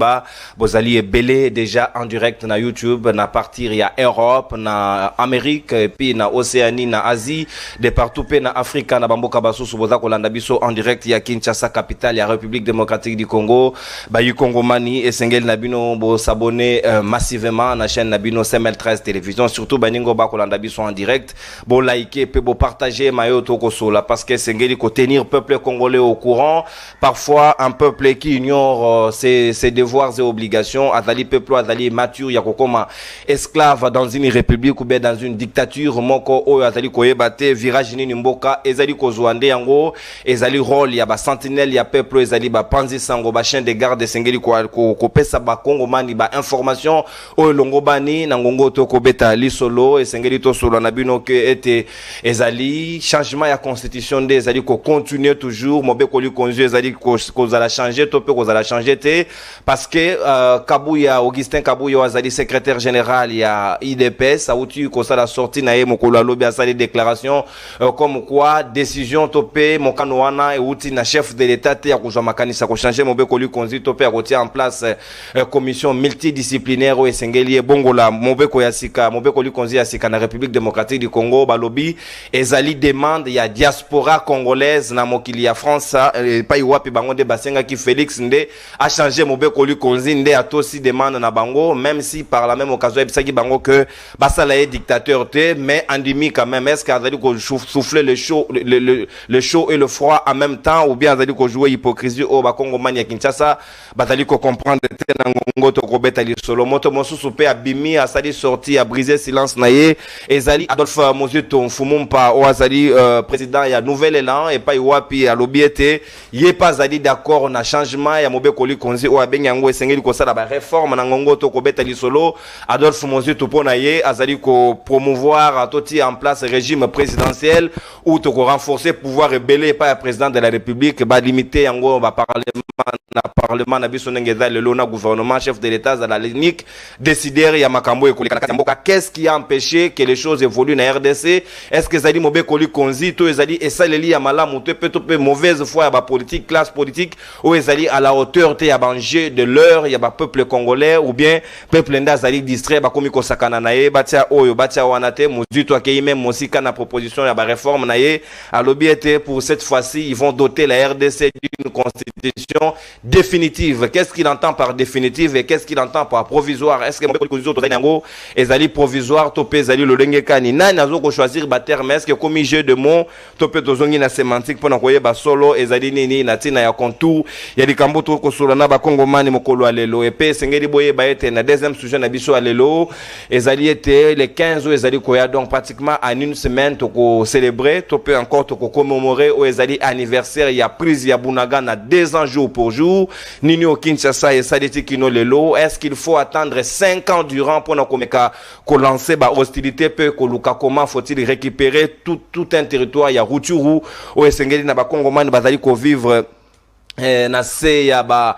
débat bozali ebele déjà en direct na YouTube na partir ya Europe na Amérique et puis na Océanie na Asie de partout pe na Afrique na bamboka basusu boza kolanda biso en direct ya Kinshasa capitale ya République démocratique du Congo ba yu Congomani esengeli na bino bo s'abonner massivement na chaîne na bino CML13 télévision surtout baningo ba kolanda biso en direct bo liker pe bo partager mayo to kosola parce que sengeli ko tenir peuple congolais au courant parfois un peuple qui ignore ses devoirs et obligations azali peuple azali mature ya kokoma esclave dans une république ou bien dans une dictature moko oyo azali koyebate virage nini mboka ezali kozwande yango ezali rôle ya ba sentinelle ya peuple ezali ba panzi sango ba chien de garde sengeli ko pesa ba kongomani ba information oyo longobani na ngongo to ko beta lisolo esengeli to solo na bino ke ete ezali changement ya constitution de ezali ko continuer toujours mobe ko li konzu ezali ko za la changer to pe ko za la changer te parce que Kabuya Augustin Kabuya azali secrétaire général ya IDPS auti ko ça la sortie na ye mokolo alobi asali déclaration comme quoi décision to pe mokano wana euti na chef de l'état te ya ko makanisa ko changer mobe ko li konzu to pe ko tia en place commission multidisciplinaire o esengeli bongola mobe ko yasika mobe ko li konzu yasika na République démocratique du Congo balobi ezali demande ya diaspora congolaise na mokili ya France pa iwapi bango de basenga ki Félix nde a changé mobe ko li konzi nde atosi demande na bango même si par la même occasion ebisaki bango que basala est dictateur te mais andimi quand même est-ce qu'azali ko souffler le chaud et le froid en même temps ou bien azali ko jouer hypocrisie au bakongo mania Kinshasa bazali ko comprendre te na ngongo to ko beta li solo moto mosusu pe abimi asali sorti a briser silence na ye ezali Adolphe Mozuto Mfumumpa o azali président ya Nouvel Élan et pa iwapi a lobiete ye pas ali d'accord na changement ya mobe ko li konzi o abenyango esengeli ko sala ba réforme na ngongo to ko beta li solo Adolphe Mozuto pona ye azali ko promouvoir atoti en place régime présidentiel ou to ko renforcer pouvoir rebelle pas président de la République ba limiter yango ba parlement na biso ngeza le lona gouvernement chef de l'état à la ligne décider ya makambo ekoleka na mboka qu'est-ce qui a empêché que les choses évoluent na RDC est-ce que ezali mobe ko li konzi to ezali esaleli ya malamu to pe mauvaise foi ya ba politique classe politique ou ezali à la hauteur te ya banjeu de l'heure ya ba peuple congolais ou bien peuple nda zali distrait ba komi ko sakana na ye batia oyo batia wana te Mozuto akei même mosika na proposition ya ba réforme na ye alobi ete pour cette fois-ci ils vont doter la RDC d'une constitution définitive. Qu'est-ce qu'il entend par définitive et qu'est-ce qu'il entend par provisoire? Est-ce que ezali provisoire topé ezali lolenge kani nani azo ko choisir ba terme est-ce que comme jeu de mots topé tozongi na sémantique pona koye ba solo ezali nini na tina ya contour ya likambo to ko solo na ba kongomani mokolo alelo epe sengeli boye ba ete na deuxième sujet na biso alelo ezali ete les 15 ezali koya donc pratiquement en une semaine to ko célébrer topé encore to ko commémorer o ezali anniversaire ya prise ya Bunaga na 2 ans jour pour jour nini au Kinshasa et Sadeti Kino lelo est-ce qu'il faut attendre 5 ans durant pour na komeka ko lancer ba hostilité pe ko luka comment faut-il récupérer tout un territoire ya Rutshuru o esengeli na ba kongomani bazali ko vivre na se ya ba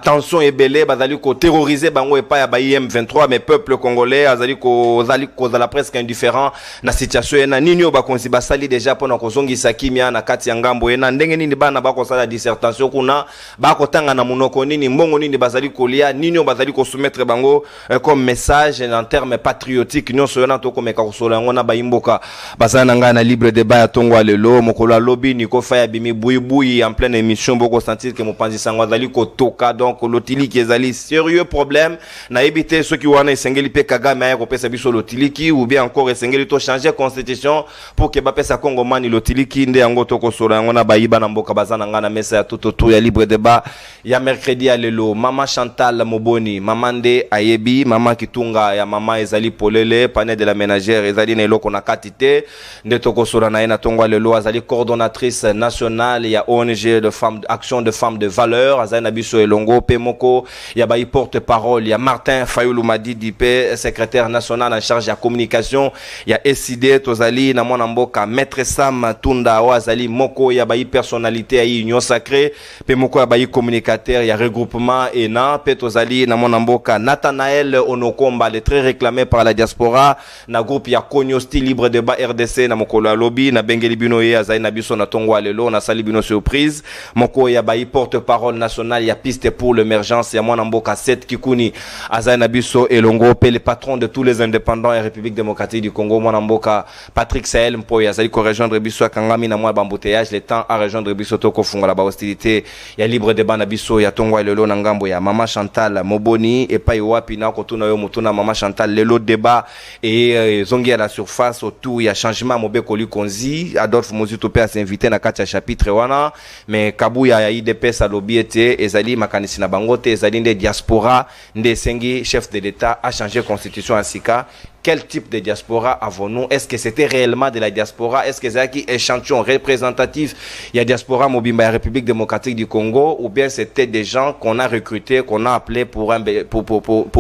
tension ebele bazali ko terroriser bango epa ya ba IM23 mais peuple congolais azali ko zala presque indifférent na situation na nini ba konsi basali déjà pona ko zongisa kimia na kati ya ngambo ena ndenge nini bana ba ko sala dissertation kuna ba ko tanga na munoko nini mbongo nini bazali ko lia nini bazali ko soumettre bango comme message en termes patriotiques nyonso yana to ko meka ko sola ngona ba imboka bazana nga na libre débat ya tongwa lelo mokolo lobi ni ko fa ya bimi buibui en pleine émission boko que mon panzi sangwa zali ko toka donc lotiliki ezali sérieux problème na ebité ceux qui wana esengeli pe Kagame ya ko pesa biso lotiliki ou bien encore esengeli to changer constitution pour que ba pesa Kongomani lotiliki nde yango to ko sola yango na bayiba na mboka bazana ngana mesa ya tout ya libre débat ya mercredi ya lelo mama Chantal Moboni mama nde ayebi mama Kitunga ya mama ezali polele pane de la ménagère ezali na eloko na katite nde to ko sola na ena tongwa lelo azali coordonnatrice nationale ya ONG de femmes action de femmes de valeur azana biso elongo pemoko ya ba porte-parole ya Martin Fayulu Madidi pe secrétaire national en charge de la communication ya SID tozali na mwana mboka maître Sam Tunda wazali moko ya ba personnalité ya union sacrée pemoko ya ba communicateur ya regroupement ENA pe tozali na mwana mboka Nathanaël Onokomba le très réclamé par la diaspora na groupe ya Konyo style libre débat RDC na mokolo lobby na bengeli bino ye azali na biso na tongwa lelo na sali bino surprise moko ya ba Mbaï, porte-parole national, il y a piste pour l'émergence, il y a Mwanamboka 7 Kikuni, Azaï Nabiso et Longo, le patron de tous les indépendants et République démocratique du Congo, Mwanamboka, Patrick Sahel Mpoy, Azaï ko rejoindre Biso, Kangami na moi bambouteillage, le temps à rejoindre Biso Toko Funga la hostilité, il y a libre débat Nabiso, il y a Tongwa Lelo Nangambo, il y a Mama Chantal, Moboni, et Paiwa Pina, Kotuna Yo Mutuna, Mama Chantal, Lelo débat, et Zongi à la surface, autour, il y a changement, Mobeko Konzi, Adolphe Mozutopé a s'invité na katia chapitre wana, mais Kabouya ya IDPS a lobiete, Ezali Makanisi na Bangote, Ezali de diaspora, Nde Sengi, chef de l'État, a changé constitution à Sika. Quel type de diaspora avons-nous? Est-ce que c'était réellement de la diaspora? Est-ce que c'est un échantillon représentatif? Il y a diaspora Mobimba, République démocratique du Congo, ou bien c'était des gens qu'on a recrutés, qu'on a appelés pour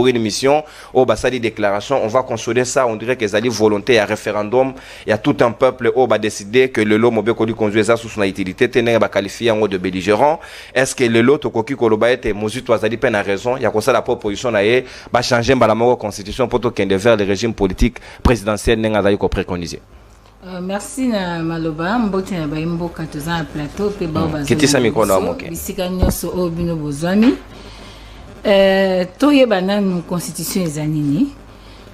une mission, au Bassadi déclaration, on va consolider ça, on dirait qu'ils allaient volonté à référendum, il y a tout un peuple au va décider que le lot Mobé Koli conduit ça sous son utilité, tenait à qualifier en haut de belligérant. Est-ce que le lot Tokoki Kolobaete, Mosu Toazadi peine a raison? Il y a comme ça la proposition d'ailleurs, va changer la constitution pour qu'il y ait vers le régime politique présidentielle n'enga ko préconisé. Merci na maloba mboti na baimboka tozana plateau pe ba bazo. Kitisa micro na moke. Bisika nyoso obino bozwami. Toye bananu constitution ezanini.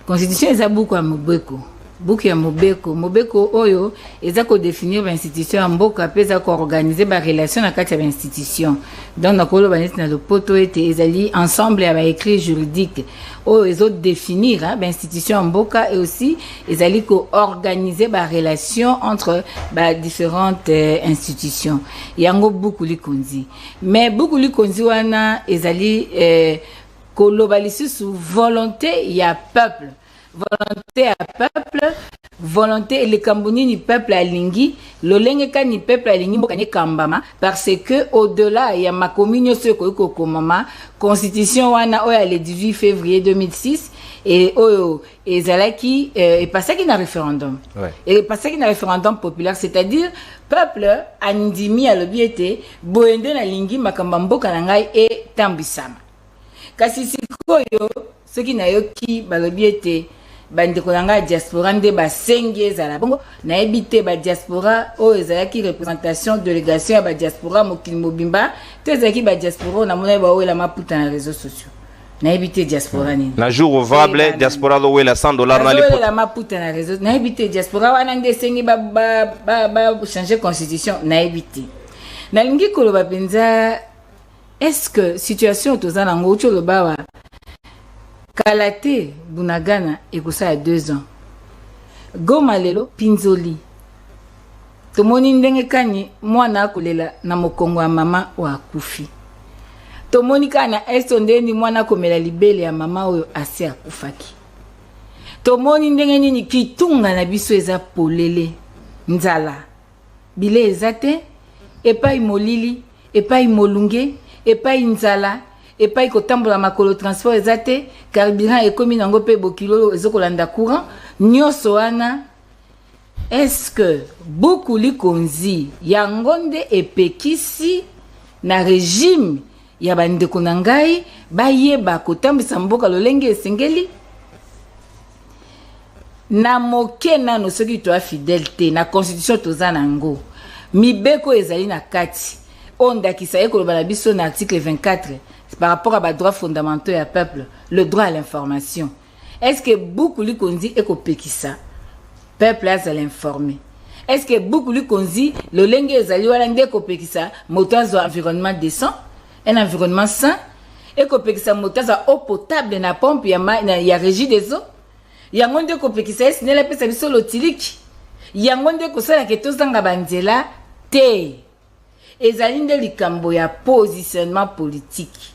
Constitution ezabuku ya mobeko. Buku ya mobeko oyo eza ko définir ba institution ya mboka peza ko organiser ba relation na kati ya ba institution. Donc na kolo baneti na lopoto ete ezali ensemble ya ba écrit juridique oyo ezo définir ba institution ya mboka et aussi ezali ko organiser ba relation entre ba différentes institutions. Yango buku likonzi. Mais buku likonzi wana ezali koloba lisusu volonté ya peuple. Volonté à peuple, volonté et le Camboni ni peuple à lingi, le lengeka ni peuple à lingi bokanye kambama parce que au-delà il y a ma commune ce ko mama constitution wana oya le 18 février 2006 et oyo ezalaki et passé qui na référendum. Ouais. Et passé qui na référendum populaire, c'est-à-dire peuple andimi à l'obiete boende na lingi makamba mboka na ngai et tambisama. Kasi sikoyo ce qui na yoki balobiete bande konanga diaspora nde ba sengi ezala bongo na ebité ba diaspora o ezalaki représentation délégation ya ba diaspora mokili mobimba te ezalaki ba diaspora na mona ba wela maputa na réseaux sociaux na ebité diaspora nini na jour ouvrable diaspora lo wela $100 na lipo la maputa na réseau na ebité diaspora wana nde sengi ba changer constitution na ebité na lingi koloba penza est-ce que situation tozana ngo tsholo bawa Kalate Bunagana et ça a 2 ans. Goma lelo pinzoli. Tomoni ndenge kani mwana kolela na mokongo ya mama wa kufi. Tomoni kana estondeni mwana komela libele ya mama oyo asi akufaki. Tomoni ndenge nini kitunga na biso eza polele nzala. Bile ezate epai molili, epai molunge, epai nzala. Et pas ko tambola makolo transport ezate carburant ekomi nango pe bokilo ezokolanda courant nyoso wana est-ce que beaucoup likonzi yangonde epekisi na régime ya bandeko na ngai bayeba kotambisa mboka lolenge esengeli na moke nano soki to fidélité na constitution tozana ngo mibeko ezali na kati onda kisaye koloba na biso na article 24 par rapport à droits fondamentaux et à peuple, le droit à l'information. Est-ce que beaucoup lui dit ekopekisa peuple à l'informer? Est-ce que beaucoup lui dit le lenge ezali wala nde ekopekisa motazo environnement décent, un environnement sain, ekopekisa motazo eau potable na pompe ya régie des eaux? Yango nde ekopekisa esi nela pesa biso lotiliki. Yango nde kosala ke tozanga banzela te. Ezali nde likambo ya positionnement politique.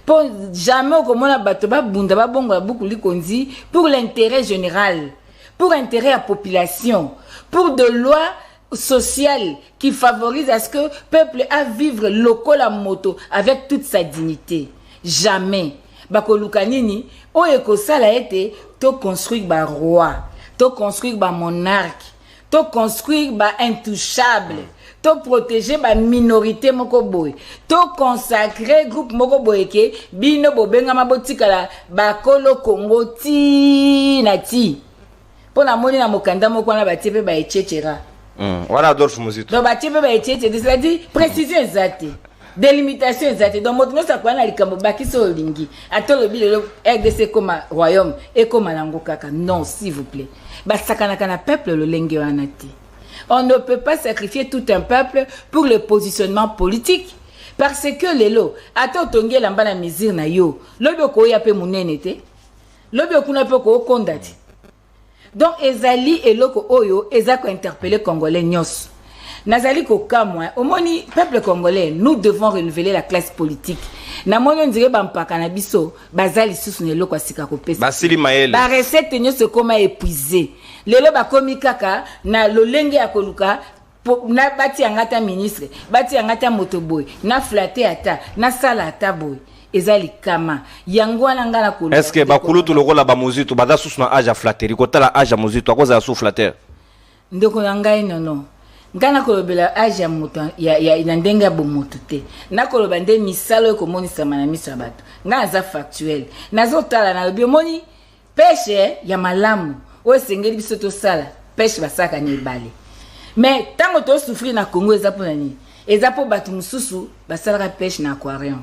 Pour jamais comme on batoba bunda ba bongo beaucoup likonzi pour l'intérêt général, pour l'intérêt à la population, pour de lois sociales qui favorisent à ce que le peuple a vivre local à moto avec toute sa dignité. Jamais. Bako lukanini o eko sala ete to construire ba roi, to construire ba monarque, to construire ba intouchable. To protéger ma minorité moko boy, to consacrer groupe moko boy ke bino bobenga mabotikala bakolo Congo ti na ti pona moni na mokanda moko na batie ba etchechera voilà Adolphe Muzito do batie ba etchechera c'est-à-dire précision exacte délimitation exacte. Donc moto ça quoi na likambo bakisa olingi. Atolo bi le RDC comme royaume et comme nango kaka. Non, s'il vous plaît. Ba sakana kana peuple le lenge wanati. On ne peut pas sacrifier tout un peuple pour le positionnement politique. Parce que les lots, attends tongue lamba na misir na yo. Lobi ko ya pe munene te. Lobi okuna pe ko kondati. Donc ezali eloko oyo ezako interpeller congolais nyos. Nazali ko kamwa omoni peuple congolais, nous devons renouveler la classe politique. Na moni ndire bampaka na biso bazali susu ne eloko asika ko pesa. Basili Maele. Ba recette nyos koma épuisé. Lelo ba komi kaka na lolenge ya koluka na bati angata ministre, bati angata motoboy, na flatter ata, na sala ata boy. Ezali kama yango nanga na koluka. Est-ce que bakulutu lokola ba mozito bada susu na age flatterie ko tala age mozito akoza ya sou flatter? Ndoko nanga non. Ngana kolobela age ya moto ya inandenga bo moto te. Na koloba nde misalo ko monisa mana misa bato. Ngana za factuel. Nazo tala na biomoni pêche ya malamu. O sengeli biso to sala. Pêche basaka ni balé. Mais tango to souffrir na Congo ezapo nani? Ezapo batu mususu basala pêche na aquarium.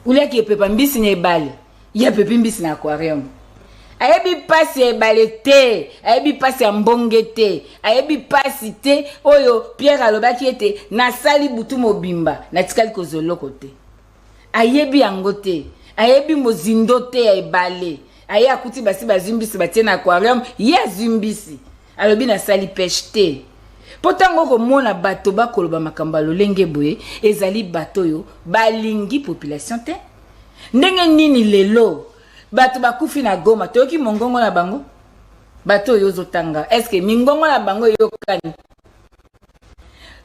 Ulia ki pepa mbisi na balé. Ya pepi mbisi na aquarium. Ayebi pasi ebale te, ayebi pasi ya mbonge te, ayebi pasi te, oyo Pierre alobaki ete na sali butu mobimba, na tikali kozoloko te. Ayebi yango te, ayebi mozindo te ya ebale, aye akuti basi bazimbisi batie na aquarium, ya zimbisi, alobi na sali pêche te. Potango komona bato bakoloba makamba lolenge boye, ezali bato yo, balingi population te. Ndenge nini lelo, bato bakufi na Goma toyoki mongongo na bango bato yozo tanga est-ce que mingongo na bango yokani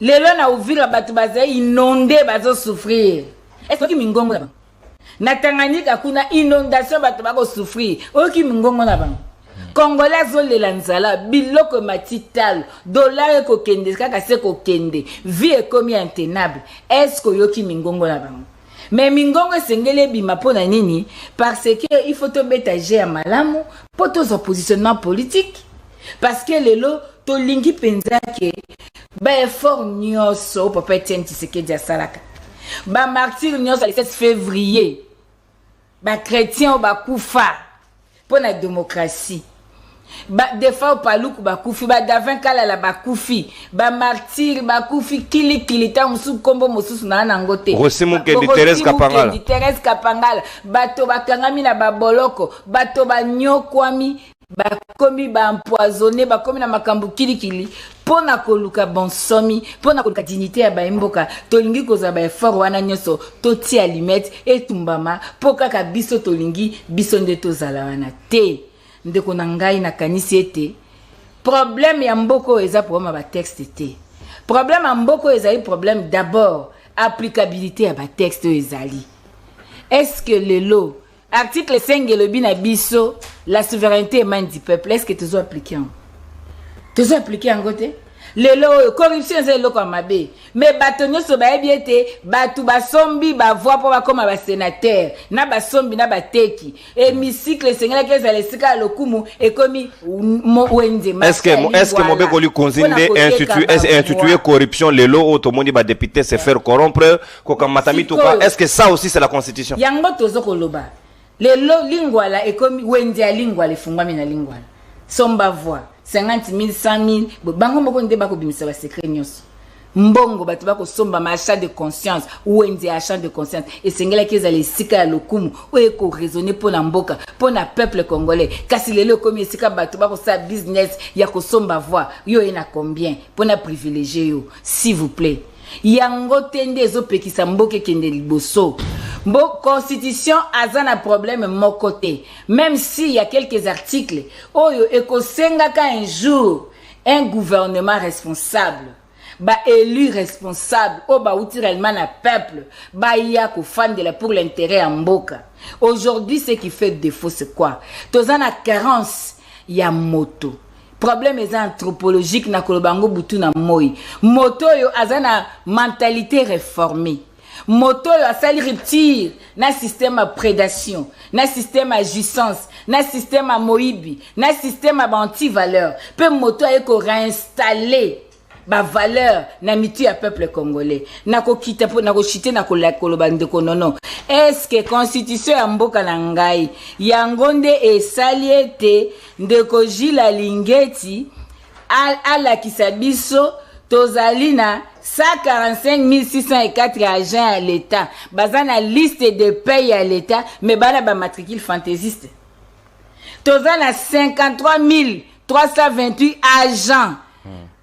lelo na Uvira bato bazai inondé bazo souffrir est-ce que mingongo na bango na Tanganyika kuna inondation bato bako souffrir oyoki mingongo na bango Congolais zo lela nzala biloko matitalo dollar ko kende kaka se ko kende vie ekomi intenable est-ce que yoki mingongo na bango? Mais mingongo sengele bima pona nini parce que il faut te betager à malamu pour ton positionnement politique parce que lelo to lingi penza ke ba effort nyoso papa Etienne Tshisekedi asalaka ba martyr nyoso le 7 février ba chrétien ba kufa pour la démocratie ba defa paluku ba kufi ba davin kala la ba kufi ba martyr ba kufi kili ta musu kombo mususu na nangote Rosimu ke di Thérèse Kapangala bato bakangami na baboloko bato banyokwami bakomi ba empoisonné bakomi na makambu kili pona koluka bonsomi pona koluka dignité ya baimboka tolingi koza ba effort wana nyoso toti alimete etumbama poka ka biso tolingi biso nde tozala wana te. Ndeko na ngai na kanisi ete problème ya mboko eza problème ba texte te problème ya mboko ezali problème d'abord applicabilité ya ba texte ezali est-ce que lelo article 5 elobi na biso la souveraineté émane du peuple est-ce que tu dois appliquer en côté lelo corruption c'est loko mabe mais bato nyoso ba ebiete batu basombi ba voix pour ba comme ba sénateur na basombi na bateki hémicycle sengela keza lesika lokumu ekomi wenze est-ce que mobeko li konzinde instituer corruption lelo otomoni ba député se faire corrompre ko kamatami to quoi est-ce que ça aussi c'est la constitution yango tozoko loba lelo lingwala ekomi wenze ya lingwala efungwami na lingwala somba voix 50 000, 100 000, bango moko nde bako bimisa ba secret nyos. Mbongo bato bako somba ma achat de conscience ou ende achat de conscience et sengela keza le sika ya lokumu o eko raisonner pour na mboka pour na peuple congolais kasi lelo komi sika bato bako sa business ya ko somba voix yo ena combien pour na privilégier yo s'il vous plaît yango tende ezopekisa mboke kende liboso. Bon, constitution a un problème mon côté. Même s'il y a quelques articles, oyo ekosenga ka un jour un gouvernement responsable, ba élu responsable, o ba outi réellement na peuple, ba ya ko fandela pour l'intérêt en mboka. Aujourd'hui, ce qui fait défaut c'est quoi? Tozana carence ya moto. Problème est anthropologique na kolobango butu na moi. Moto yo azana mentalité réformée. Moto yo asali rupture na système à prédation, na système à jouissance, na système à moibi, na système à anti-valeur. Peu moto eko réinstaller ba valeur na mitu ya peuple congolais nako kita po nako chite nako la koloba ndeko nono est-ce que constitution ya mboka na ngai yango nde esali ete ndeko Gilles Alingeti alakisa biso tozali na 145 604 agents à l'État baza na liste de paye à l'État mais bana ba matricule fantaisiste toza na 53 328 agents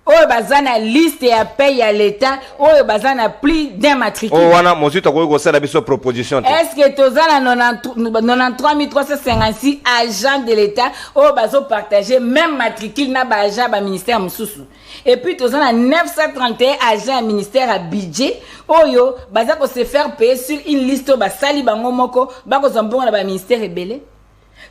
oyo baza na liste ya paye à l'État oyo baza na plus d'un matricule wana mozito ko kosala biso proposition est-ce que toza na 93 356 agents de l'État oyo bazo partager même matricule na ba agent ba ministère mususu et puis toza na 931 agents ministère à budget oyo baza ko se faire payer sur une liste ba sali bango moko ba ko zambongo na ba ministère ebele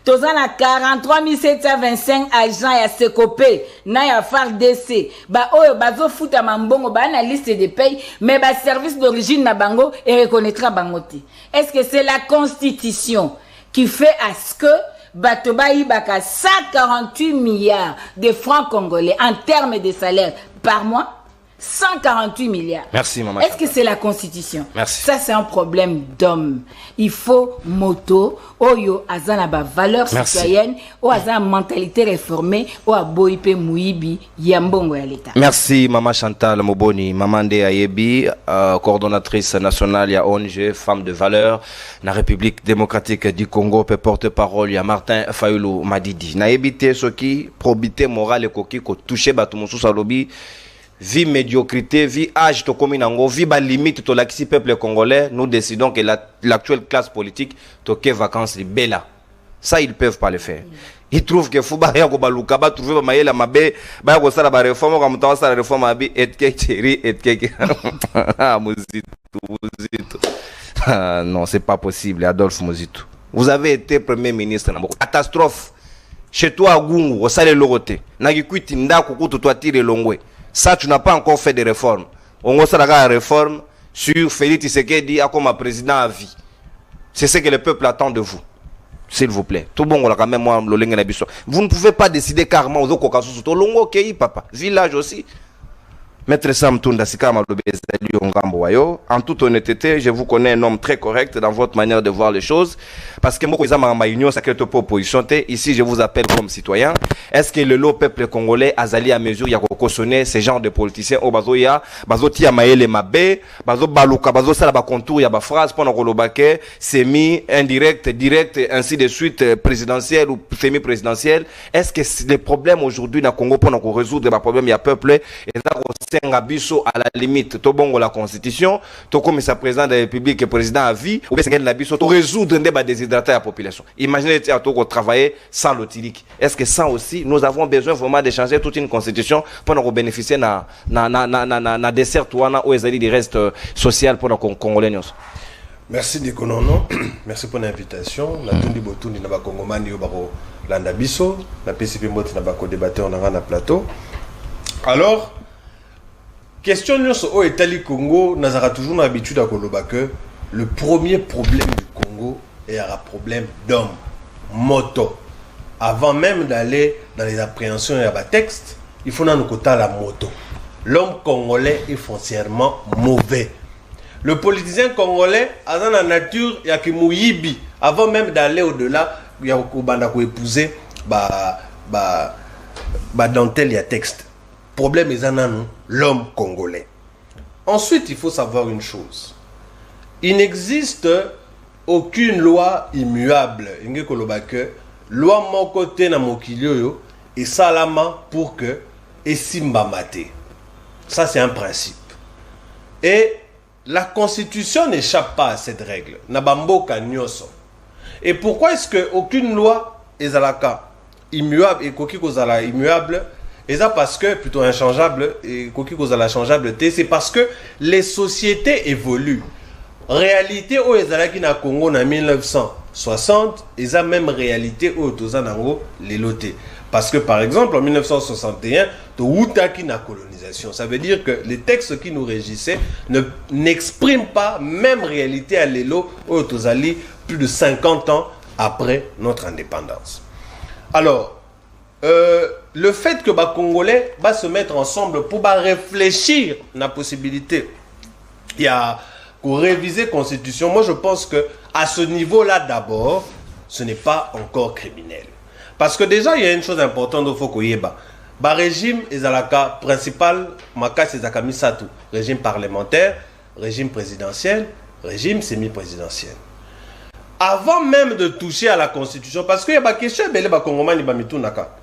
toza na 43 725 agents ya Sekopé na ya FARDC ba oyo bazo futa mambongo ba na liste de paye mais ba service d'origine na bango et reconnaîtra bango te. Est-ce que c'est la constitution qui fait à ce que Batoba Ibaka 148 milliards de francs congolais en termes de salaire par mois? 148 milliards. Merci, maman. Est-ce que c'est la constitution? Merci. Ça, c'est un problème d'homme. Il faut moto, oyo, azana ba valeur citoyenne, ou azana mentalité réformée, ou aboipe mouibi, yambongo ya l'État. Merci, maman Chantal Moboni, maman de Ayebi, coordonnatrice nationale ya ONG, femme de valeur, na République démocratique du Congo, porte-parole ya Martin Fayulu Madidi. Na ebité soki, probité morale et koki, ko touché batumoussou salobi, vie médiocrité, vie âge, to kominango, vie ba limite to l'axi peuple congolais, nous décidons que l'actuelle classe politique to ke vacances libella. Ça ils peuvent pas le faire. Ils trouvent que Fouba ya ko baluka ba trouver ba mayela mabe, ba ya ko sala ba réforme comme ta sala réforme abi et que ah Mozito. Ah, non, c'est pas possible, Adolphe Mozito. Vous avez été premier ministre na catastrophe. Chez toi à Gungu, au salé loroté. Nagi kwiti ndako kutu toi tire longwe. Ça, tu n'as pas encore fait de réforme. On va faire la réforme sur Félix Tshisekedi comme président à vie. C'est ce que le peuple attend de vous. S'il vous plaît. Tout bon, quand même, moi, vous ne pouvez pas décider carrément aux autres cas. Longo Kei, papa. Village aussi. Maître Sam Tunda Sikama en toute honnêteté, je vous connais un homme très correct dans votre manière de voir les choses. Parce que moi, ici, je vous appelle comme citoyen. Est-ce que le lot peuple congolais a zali à mesure ya kokosonner ces genres de politiciens au bazo ya bazo tia maele mabe bazo baluka bazo sala ba contour ya ba phrase pendant kolobake semi indirect direct ainsi de suite présidentiel ou semi présidentiel. Est-ce que les problèmes aujourd'hui dans Congo pendant qu'on résoudre les problèmes ya peuple et senga biso à la limite to bongo la constitution to comme sa président de la République et président à vie ou bien senga la biso to résoudre des déshydrater la population. Imaginez to travailler sans l'otilique. Est-ce que ça aussi nous avons besoin vraiment de changer toute une constitution pour nous bénéficier na dessert ouana ou ezali des restes social pour nos Congolais. Merci Dekonono, merci pour l'invitation. Na tundi botundi na ba Kongomani yo bako landa biso, na PCP moti na bako débatteur na plateau. Alors question nyonso o etali Congo nazara toujours na habitude à koloba que le premier problème du Congo est un problème d'homme, moto. Avant même d'aller dans les appréhensions et à texte, il faut nous côté la moto. L'homme congolais est foncièrement mauvais. Le politicien congolais a dans la nature il y a qui mouyibi. Avant même d'aller au-delà, il y a banda ko épouser dentelle y a texte. Problème est l'homme congolais. Ensuite, il faut savoir une chose. Il n'existe aucune loi immuable. Inge kolobake loi mon côté na mokilio et salama pour que et simba maté. Ça c'est un principe. Et la constitution n'échappe pas à cette règle. Nabamboka nyoso. Et pourquoi est-ce que aucune loi ezalaka immuable et koki kozala immuable et ça parce que plutôt inchangeable et koki kozala changeable c'est parce que les sociétés évoluent. Réalité au ezalaki na Congo na 1960 et ça même réalité au tozanango les lotés. Parce que par exemple en 1961 to wutaki na colonisation, ça veut dire que les textes qui nous régissaient n'expriment pas même réalité à l'élo au tozali plus de 50 ans après notre indépendance. Alors le fait que les Congolais va se mettre ensemble pour réfléchir à la possibilité, il y a pour réviser la Constitution, moi je pense que à ce niveau-là d'abord, ce n'est pas encore criminel. Parce que déjà, il y a une chose importante qu'il faut qu'on y ait. Le régime est la principal, c'est Misato, régime parlementaire, régime présidentiel, régime semi-présidentiel. Avant même de toucher à la Constitution, parce qu'il y a des questions,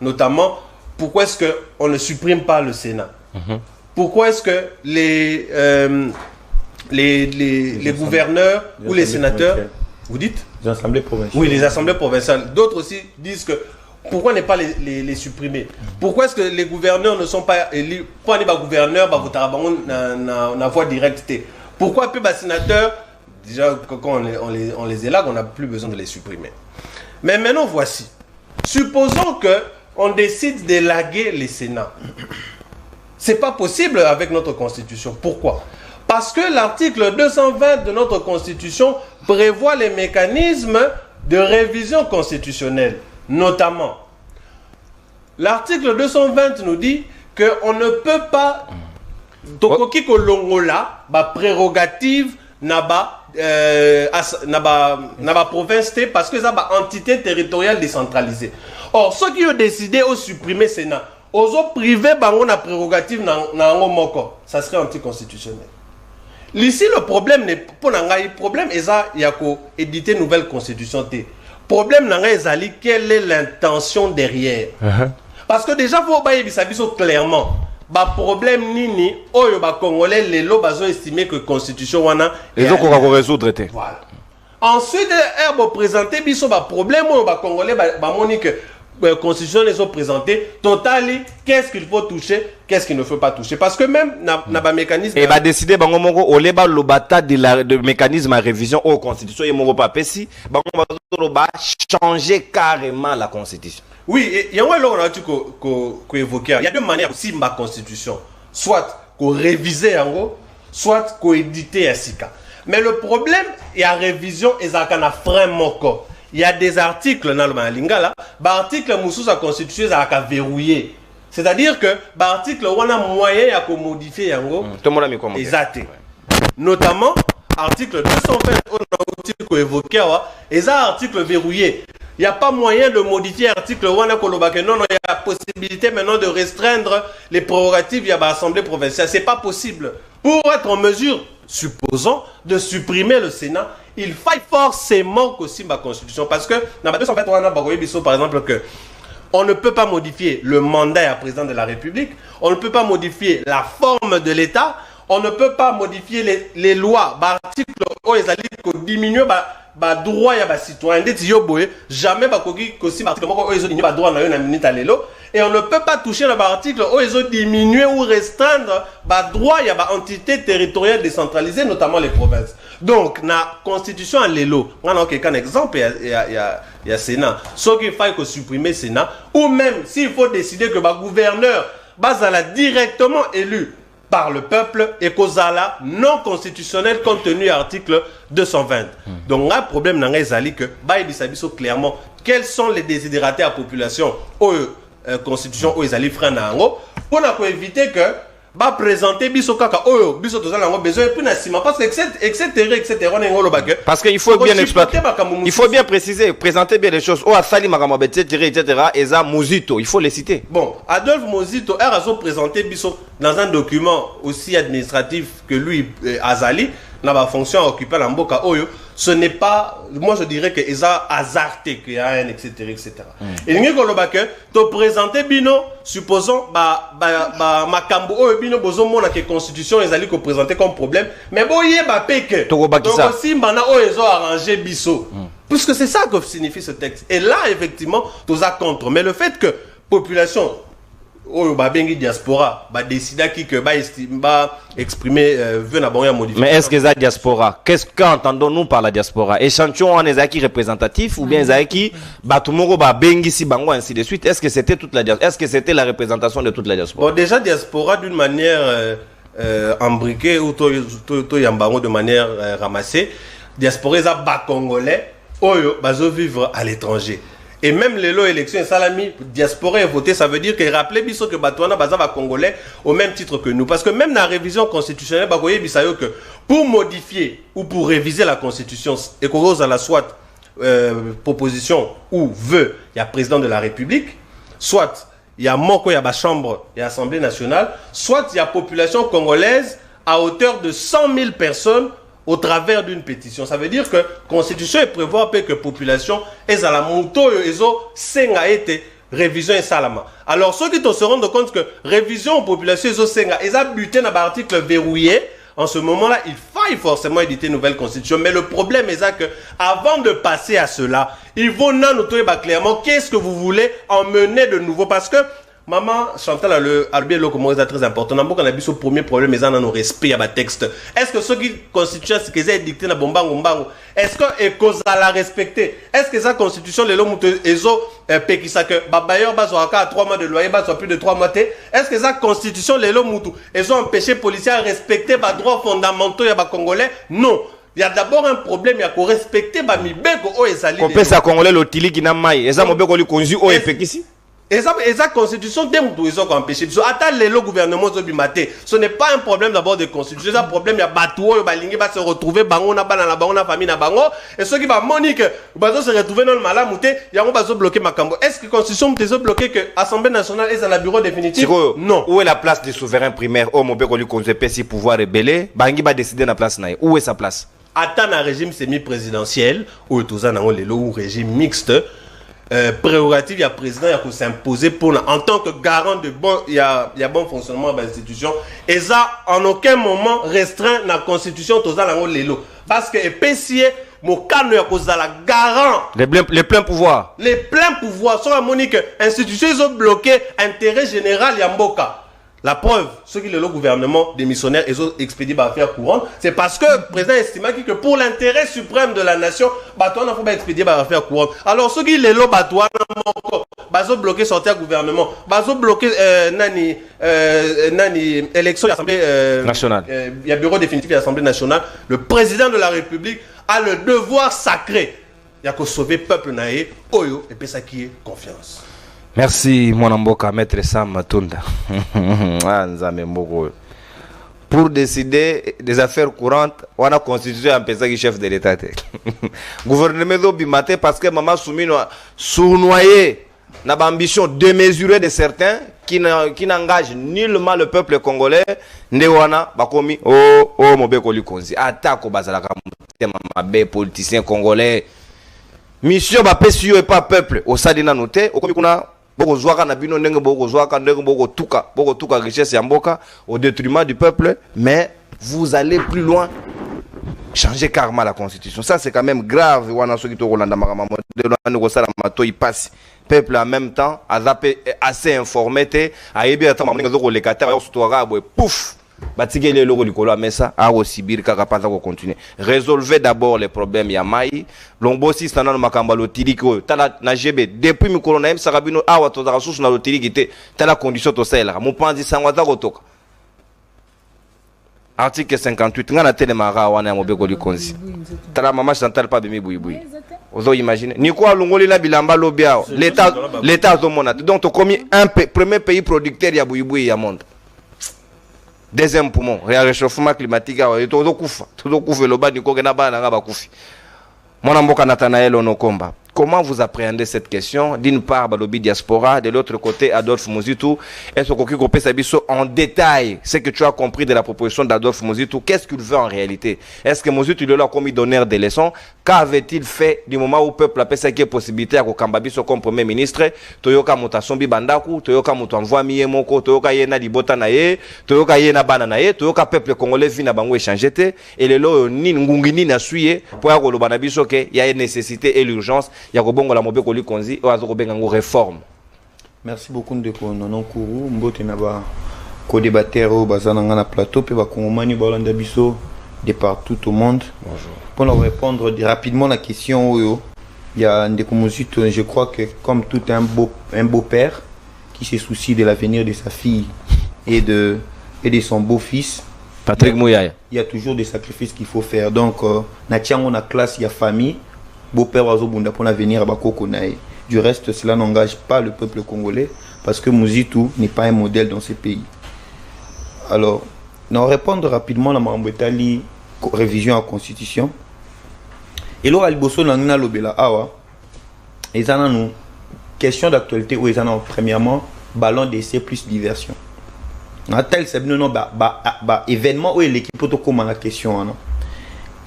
notamment, pourquoi est-ce qu'on ne supprime pas le Sénat? Pourquoi est-ce que les gouverneurs ou les sénateurs, vous dites? Les assemblées provinciales. Oui, les assemblées provinciales. D'autres aussi disent que pourquoi ne pas les supprimer? Pourquoi est-ce que les gouverneurs ne sont pas élus? Pourquoi les gouverneurs na voix directe? Pourquoi peu les sénateurs? Déjà, quand on les élague, on n'a plus besoin de les supprimer. Mais maintenant, voici. Supposons qu'on décide d'élaguer les Sénats. Ce n'est pas possible avec notre Constitution. Pourquoi? Parce que l'article 220 de notre Constitution prévoit les mécanismes de révision constitutionnelle. Notamment, l'article 220 nous dit qu'on ne peut pas... Tokoki kolongola, prérogative naba province parce que ça ba entité territoriale décentralisée. Or ceux qui ont décidé de supprimer Sénat, aux autres privés bango na prérogative na moko, ça serait anticonstitutionnel. Ici le problème n'est pas le problème est ça il y a qu'à éditer une nouvelle constitution té. Problème nanga ezali quelle est l'intention derrière. Parce que déjà faut ba yebisabiso clairement. Ba problème nini oyo ba congolais lelo bazo estimer que constitution wana et donc on va résoudre té. Voilà. Ensuite herbo présenter biso ba problème oyo ba congolais ba moni que constitution les ont présenté totally qu'est-ce qu'il faut toucher, qu'est-ce qu'il ne faut pas toucher parce que même na ba mécanisme et ba décider bango moko oleba lobata de mécanisme à révision au constitution et moko pa pesi bango ba changer carrément la constitution. Oui, il y a évoqué. Il y a deux manières aussi ma constitution. Soit qu'on réviser en gros, soit qu'on éditer un sika. Mais le problème, il y a révision et ça a frein moko. Il y a des articles dans le lingala, l'article moussous à constitution ça a verrouillé. C'est-à-dire que l'article on a moyen à modifier en gros. Tout le monde a mis comment? Exact. Notamment article 220 on a évoqué et ça article verrouillé. Il n'y a pas moyen de modifier l'article 1 non, il y a possibilité maintenant de restreindre les prérogatives via l'Assemblée provinciale. Ce n'est pas possible. Pour être en mesure, supposons, de supprimer le Sénat, il faille forcément aussi ma constitution. Parce que, dans la 223, par exemple, que on ne peut pas modifier le mandat à président de la République, on ne peut pas modifier la forme de l'État, on ne peut pas modifier les lois. L'article où ils allaient diminuer le droit à citoyen. Jamais et on ne peut pas toucher l'article où ils ont diminué ou restreindre le droit à l'entité territoriale décentralisée, notamment les provinces. Donc, dans la constitution à l'élo, on a un exemple, il y a Sénat. Sauf qu'il faut supprimer le Sénat, ou même s'il faut décider que le gouverneur va directement élu par le peuple et qu'Ozala non constitutionnel compte tenu de l'article 220. Donc, un problème dans les alliés que clairement quels sont les désidératés à la population ou constitution où ils allaient freiner pour éviter que va présenter biso kaka oyo biso tozala ngo besoin plus nasima parce que etc. Parce qu'il faut bien exploiter, il faut bien préciser, présenter bien les choses. Oh Asali Makambo etc. et ça Mozito, il faut les citer. Bon, Adolphe Mozito a présenté biso dans un document aussi administratif que lui Azali n'a pas fonction à occuper la mboka oyo. Ce n'est pas, moi je dirais que Eza hasardé qu'il y a un etc. Et nous que te présenter bino, supposons makambo oyo bino bozo mona que constitution ezali ko présenter comme problème, mais boye ba peke. Donc aussi bana oyo ezo arranger biso. Puisque c'est ça que signifie ce texte. Et là effectivement, tous à contre, mais le fait que population diaspora décider qui que exprimer veut n'aborder modifier. Mais est-ce que la diaspora, qu'est-ce qu'entendons-nous par la diaspora? Échantillon en est représentatif ou bien qui batumoro bengi si bango ainsi de suite? Est-ce que c'était toute la diaspora? Est-ce que c'était la représentation de toute la diaspora? Bon, déjà diaspora d'une manière embriquée ou to yambango de manière ramassée. Diaspora est bas congolais oyo bazo vivre à l'étranger. Et même les lots élections et salami, diaspora et voté, ça veut dire que rappeler biso que Batouana Bazava Congolais au même titre que nous. Parce que même dans la révision constitutionnelle, Bakoye Bisayo que pour modifier ou pour réviser la constitution, et qu'on à la soit proposition ou vœu, il y a président de la République, soit il y a Moko, il y a la Chambre et l'Assemblée nationale, soit il y a population congolaise à hauteur de 100 000 personnes au travers d'une pétition. Ça veut dire que la Constitution prévoit que la population est à la moto et a été révision et salama. Alors, ceux qui se rendent compte que révision population et a buté dans l'article verrouillé, en ce moment-là, il faille forcément éditer une nouvelle constitution. Mais le problème est que, avant de passer à cela, il faut nous noter clairement qu'est-ce que vous voulez emmener de nouveau. Parce que, maman Chantal le Albert Locomo est très important. On a vu ce premier problème, mais on a nos respect à texte. Est-ce que ceux qui constituent ce qu'ils ont dicté dans Bombango, est-ce que cause à la respecter? Est-ce que sa constitution les lots ezo pekisa que babayeur bazoaka à 3 mois de loyer soit plus de 3 mois? Est-ce que sa constitution les lots mutu ils ont empêché les policiers à respecter les droits fondamentaux ya ba congolais? Non. Il y a d'abord un problème, il y a qu'on respecter ba mibeko o ezali. On peut ça congolais l'otili qui n'a maille. Eza mobeko li konju o epekisi. Et ça constitution des moutons ils ont empêché. Attends le gouvernement Zobimate. Ce n'est pas un problème d'abord de constitution. C'est un problème il y a bateau, balingi va se retrouver bango na banana bango na famille na bango et ceux qui va monique bazo se retrouver dans le malamouté, il y a on bazo bloquer makambo. Est-ce que constitution te bloquer que Assemblée nationale est à la bureau définitif? Non. Où est la place du souverain primaire? Oh mon beko lui konzepe si pouvoir rebeller, bangi va décider na place na. Où est sa place? Attends un régime semi-présidentiel ou tout ça dans le ou régime mixte. Prérogative, il y a président, il y a s'imposer pour en tant que garant de bon, il y a bon fonctionnement de l'institution. Et ça, en aucun moment restreint la constitution tout ça dans l'élo. Parce que PCA, mon cadre il y a la garant. Les pleins pouvoirs. Les pleins pouvoirs sont à Monique. Institutions ils ont bloqué intérêt général Yamboka. La preuve, ceux qui le gouvernement démissionnaire, ils ont expédié par affaire courante, c'est parce que le président estima que pour l'intérêt suprême de la nation, Batouana faut pas expédier par affaire courante. Alors ceux qui le Batouana, ils ont bloqué sortir gouvernement, ils ont bloqué nani élection l'Assemblée nationale. Il y a bureau définitif de l'Assemblée nationale. Le président de la République a le devoir sacré, il y a qu'à sauver le peuple naïe, oyo et puis ça qui est confiance. Merci, mon amboka, maître Sam Matunda. Pour décider des affaires courantes, on a constitué un pesage chef de l'État. Gouvernement d'Obimate, parce que maman Soumino a sournoyé l'ambition démesurée de certains qui n'engagent nullement le peuple congolais. Ndewana, Bakomi, oh, Mobeko Lukonzi. Attaque au Bazalaka, mabe politicien congolais. Mission Bapesio et pas peuple. Au Sadina noté, au Komikuna. Boko zwaka na bino ndenge boko zwaka ndenge boko tuka richesse ya mboka au détriment du peuple, mais vous allez plus loin, changer karma la constitution. Ça c'est quand même grave. Wana soki to kolanda makama modelo ngo sala mato ipasi peuple en même temps assez informé te ayebi ata mamunga zo kolekata ba sotora boy pouf batike le logo likolo mais ça a aussi bir kaka pas ko continuer. Résolvez d'abord les problèmes ya mai lombo si stana no makamba lo tiliko tala na GB depuis mikolo na msakabino awa to za susu na lo tilikite tala condition to sela mo panzi sangwa za kotoka article 58 ngana telemara wana ya mobeko likonzi tala mama Chantal pas bimi boui ozo imaginer ni quoi longoli na bilamba lobia l'état zo monate donc to commis un premier pays producteur ya boui ya monde. Deuxième poumon, réchauffement climatique, tout le bas du Kogenaba n'a pas couffé. Mon amboka Nathanaël Onokomba. Comment vous appréhendez cette question? D'une part, Balobi Diaspora, de l'autre côté, Adolphe Mozitu. Est-ce que vous pouvez en détail ce que tu as compris de la proposition d'Adolphe Mozitu? Qu'est-ce qu'il veut en réalité? Est-ce que Mozitu il a commis d'honneur des leçons? Qu'avait-il fait du moment où le peuple a pensé qu'il y a possibilité à Kokambabiso comme Premier ministre? Toyoka Mutasombi Bandaku, Toyoka Mutanvoa Miyemoko, Toyoka Yena Libota Naye, Toyoka Yena Bananaye, Toyoka peuple congolais vina bango échangé et le lo ni ngungini na suye pour ya Kolobanabiso que il y a une nécessité et l'urgence. Réforme. Merci beaucoup de Nonon Kourou, Mbote Naba, co-débatteur au Bazananga na plateau, puis Bakongomani Balanda Bisso, de partout au monde. Bonjour. Pour leur répondre rapidement à la question, il y a Ndekomozit, je crois que comme tout un beau-père qui se soucie de l'avenir de sa fille et de son beau-fils, Patrick Mouyaya, il y a toujours des sacrifices qu'il faut faire. Donc, Natiango na classe, il y a famille. Beau-père Wazobunda pour l'avenir à Bakoko Nae. Du reste, cela n'engage pas le peuple congolais parce que Mouzitou n'est pas un modèle dans ces pays. Alors, nous répondre rapidement à la Mambetali révision à la Constitution. Et là, Aliboso Nangina Lobela Awa, ils ont une question d'actualité où ils ont premièrement ballon d'essai plus diversion. Un tel c'est non événement où l'équipe peut comme la question.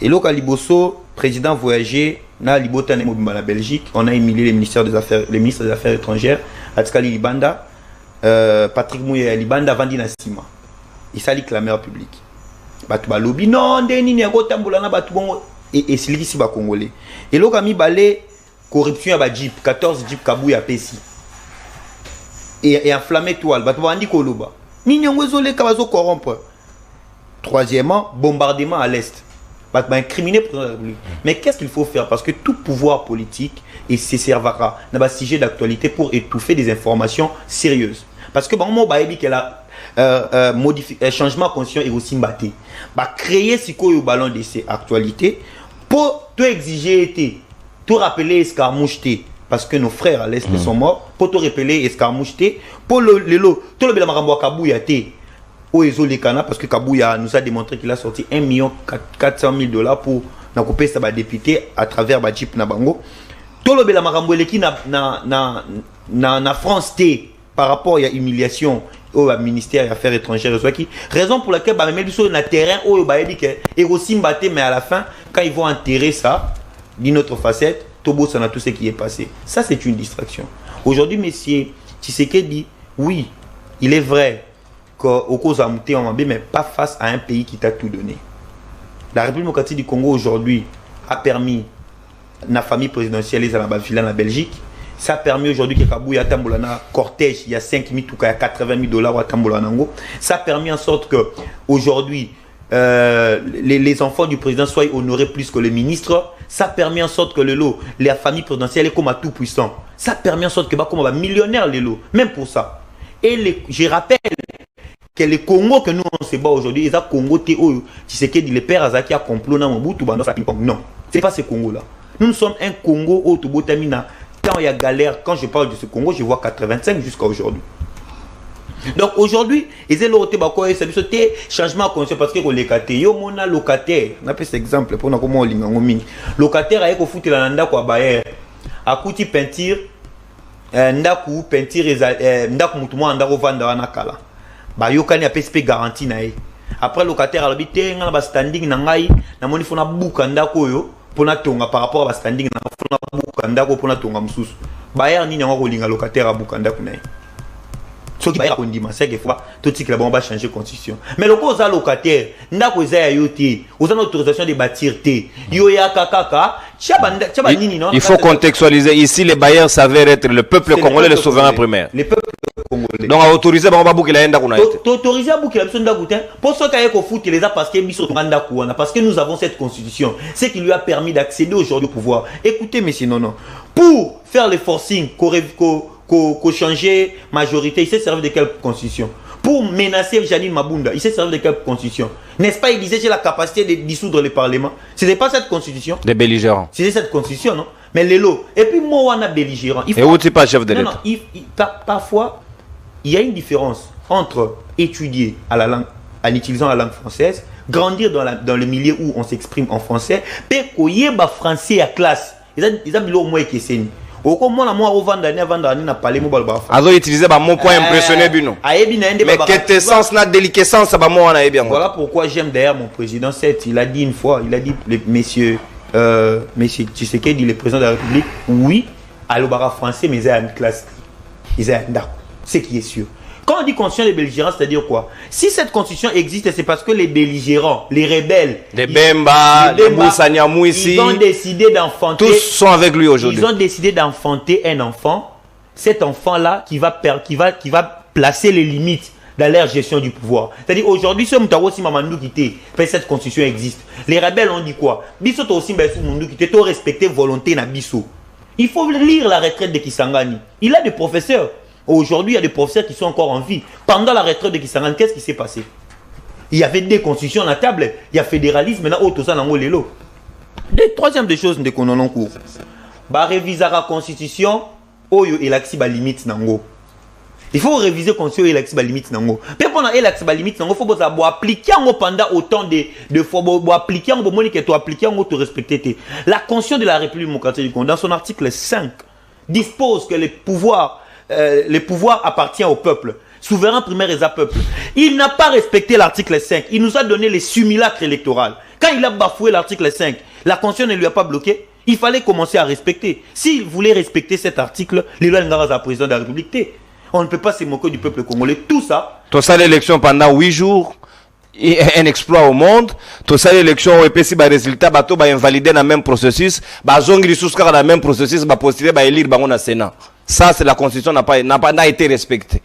Et là, Aliboso président voyagé na Libotane Mobimba la Belgique, on a humilié les ministres des Affaires étrangères, Atskali Libanda, Patrick Mouya Libanda Vandina Sima. Il s'allie la mère publique. Batouba lobby non deni ni ko tambola na batubongo et siliki si ba congolais. Et là kami balé corruption à ba jeep 14 jeep Kabouya Pesi. Et enflammé toile batouba andi koloba. Ni nyongo zolé kabazo corrompre. Troisièmement, bombardement à l'est. Incriminé pour la République. Mais qu'est-ce qu'il faut faire? Parce que tout pouvoir politique et se servira dans un sujet d'actualité pour étouffer des informations sérieuses. Parce que bon, moi, qu'elle a changement conscient et aussi mbatté. Créer ce qu'on ballon de ces actualités pour tout exiger, tout rappeler escarmouche, parce que nos frères à l'Est sont morts, pour tout rappeler escarmouche, pour le lot, tout le Bélamarambou à Kabouya. Parce que Kabouya nous a démontré qu'il a sorti 1 400 000 $ pour couper sa député à travers Jeep Nabango. Tout le bel Marambo qui na France T par rapport à l'humiliation au ministère des Affaires étrangères. Raison pour laquelle même sur le terrain où et aussi mbatté, mais à la fin quand ils vont enterrer ça d'une autre facette, Tobo ça a tout ce qui est passé. Ça c'est une distraction. Aujourd'hui, monsieur Tshisekedi dit oui, il est vrai au cause à monter en Mambé, mais pas face à un pays qui t'a tout donné. La République démocratique du Congo aujourd'hui a permis la famille présidentielle et la en Belgique. Ça a permis aujourd'hui que Kabouya Tambolana cortège, il y a 5 000 ou 80 000 $ à Tambolanango. Ça a permis en sorte que aujourd'hui les enfants du président soient honorés plus que les ministres. Ça a permis en sorte que la famille présidentielle est comme à tout puissant. Ça a permis en sorte que comme un millionnaire les lots, même pour ça. Et je rappelle que le Congo que nous on se bat aujourd'hui, c'est un Congo tu sais que les pères Azaki a complot dans Mobutu non, c'est pas ce Congo là. Nous sommes un Congo où tout botamina quand il y a galère, quand je parle de ce Congo, je vois 85 jusqu'à aujourd'hui. Donc aujourd'hui, ils ont le changement conscient parce que les locataires, on appelle cet exemple pour nous comment on locataire a foutu la nanda quoi bayer a coûté peinture ndaku peinture ndaku mutumo ndako vanda na kala ba yokani a PSP garantie na ye. Après locataire a l'habité nga ba standing na ngai na moni fona buka ndako yo pona tonga par rapport à ba standing na fona buka ndako pona tonga mususu bayer nini ngo kolinga locataire a buka ndako na ye. Ce qui va être condimé, c'est qu'il faut tout ce qui va changer la constitution. Mais le cause à locataire, n'a pas l'autorisation de bâtir. Il faut contextualiser. Ici, les bailleurs s'avèrent être le peuple congolais, le souverain primaire. Le peuple congolais. Donc, à autoriser, on va boucler la haine d'Akouna. Autoriser à boucler la haine d'Akouna. Pour ce qu'il y a au foot, les a parce que nous avons cette constitution. C'est qui lui a permis d'accéder aujourd'hui au pouvoir. Écoutez, messieurs, non. Pour faire les forcing, qu'on changer majorité, il s'est servi de quelle constitution? Pour menacer Janine Mabunda, il s'est servi de quelle constitution? N'est-ce pas, il disait j'ai la capacité de dissoudre le Parlement. Ce n'est pas cette constitution? Des belligérants. C'est cette constitution, non? Mais les lots. Et puis moi, on a belligérant. Et où tu pas chef de l'État? Parfois, il y a une différence entre étudier à la langue, en utilisant la langue française, grandir dans le milieu où on s'exprime en français, et qu'on y ait français à classe. Ils ont au moins qui c'est. Azo utiliser mon point impressionné bino. Mais quel sens na déliquescence ba mo na bien. Voilà pourquoi j'aime d'ailleurs mon président 7, il a dit une fois, il a dit messieurs Tshisekedi le président de la République, oui, à l'obara français mais ils ont une classe. Ils ont d'accord. C'est qui est sûr. Quand on dit constitution des belligérants, c'est-à-dire quoi? Si cette constitution existe, c'est parce que les belligérants, les rebelles, les Bemba, les Moussanyamou ici, ils ont décidé d'enfanter. Tous sont avec lui aujourd'hui. Ils ont décidé d'enfanter un enfant. Cet enfant-là qui va placer les limites dans leur gestion du pouvoir. C'est-à-dire aujourd'hui, ce Moutawo si Mamandou quitté, cette constitution existe. Les rebelles ont dit quoi? Bisso aussi Mamandou quitté, tout respecter volonté na Bisso. Il faut lire la retraite de Kisangani. Il a des professeurs. Aujourd'hui, il y a des professeurs qui sont encore en vie. Pendant la retraite de Kisangani, qu'est-ce qui s'est passé? Il y avait des constitutions à la table. Il y a fédéralisme, maintenant, tout ça, dans le lot. Troisième des choses qu'on en cours. Réviser la constitution oyo elaxi ba limite nango. Il faut réviser conscient elaxi ba limite nango. Pe pendant elaxi ba limite nango faut boza bo appliquer ngo pendant autant de fois bo appliquer ngo moni que tu appliquer ngo te respecter. La Constitution de la République démocratique du Congo dans son article 5 dispose que les pouvoirs appartiennent au peuple. Souverain primaire et à peuple. Il n'a pas respecté l'article 5. Il nous a donné les simulacres électoraux. Quand il a bafoué l'article 5, la Constitution ne lui a pas bloqué. Il fallait commencer à respecter. S'il voulait respecter cet article, les lois n'ont président de la République. On ne peut pas se moquer du peuple congolais. Tout ça. Tout ça, l'élection pendant 8 jours. Un exploit au monde. Tout ça, l'élection, et puis si les résultats, bateau, invalider dans le même processus, zongi dans le même processus, postuler, élire, dans le Sénat. Ça, c'est la Constitution n'a pas été respectée.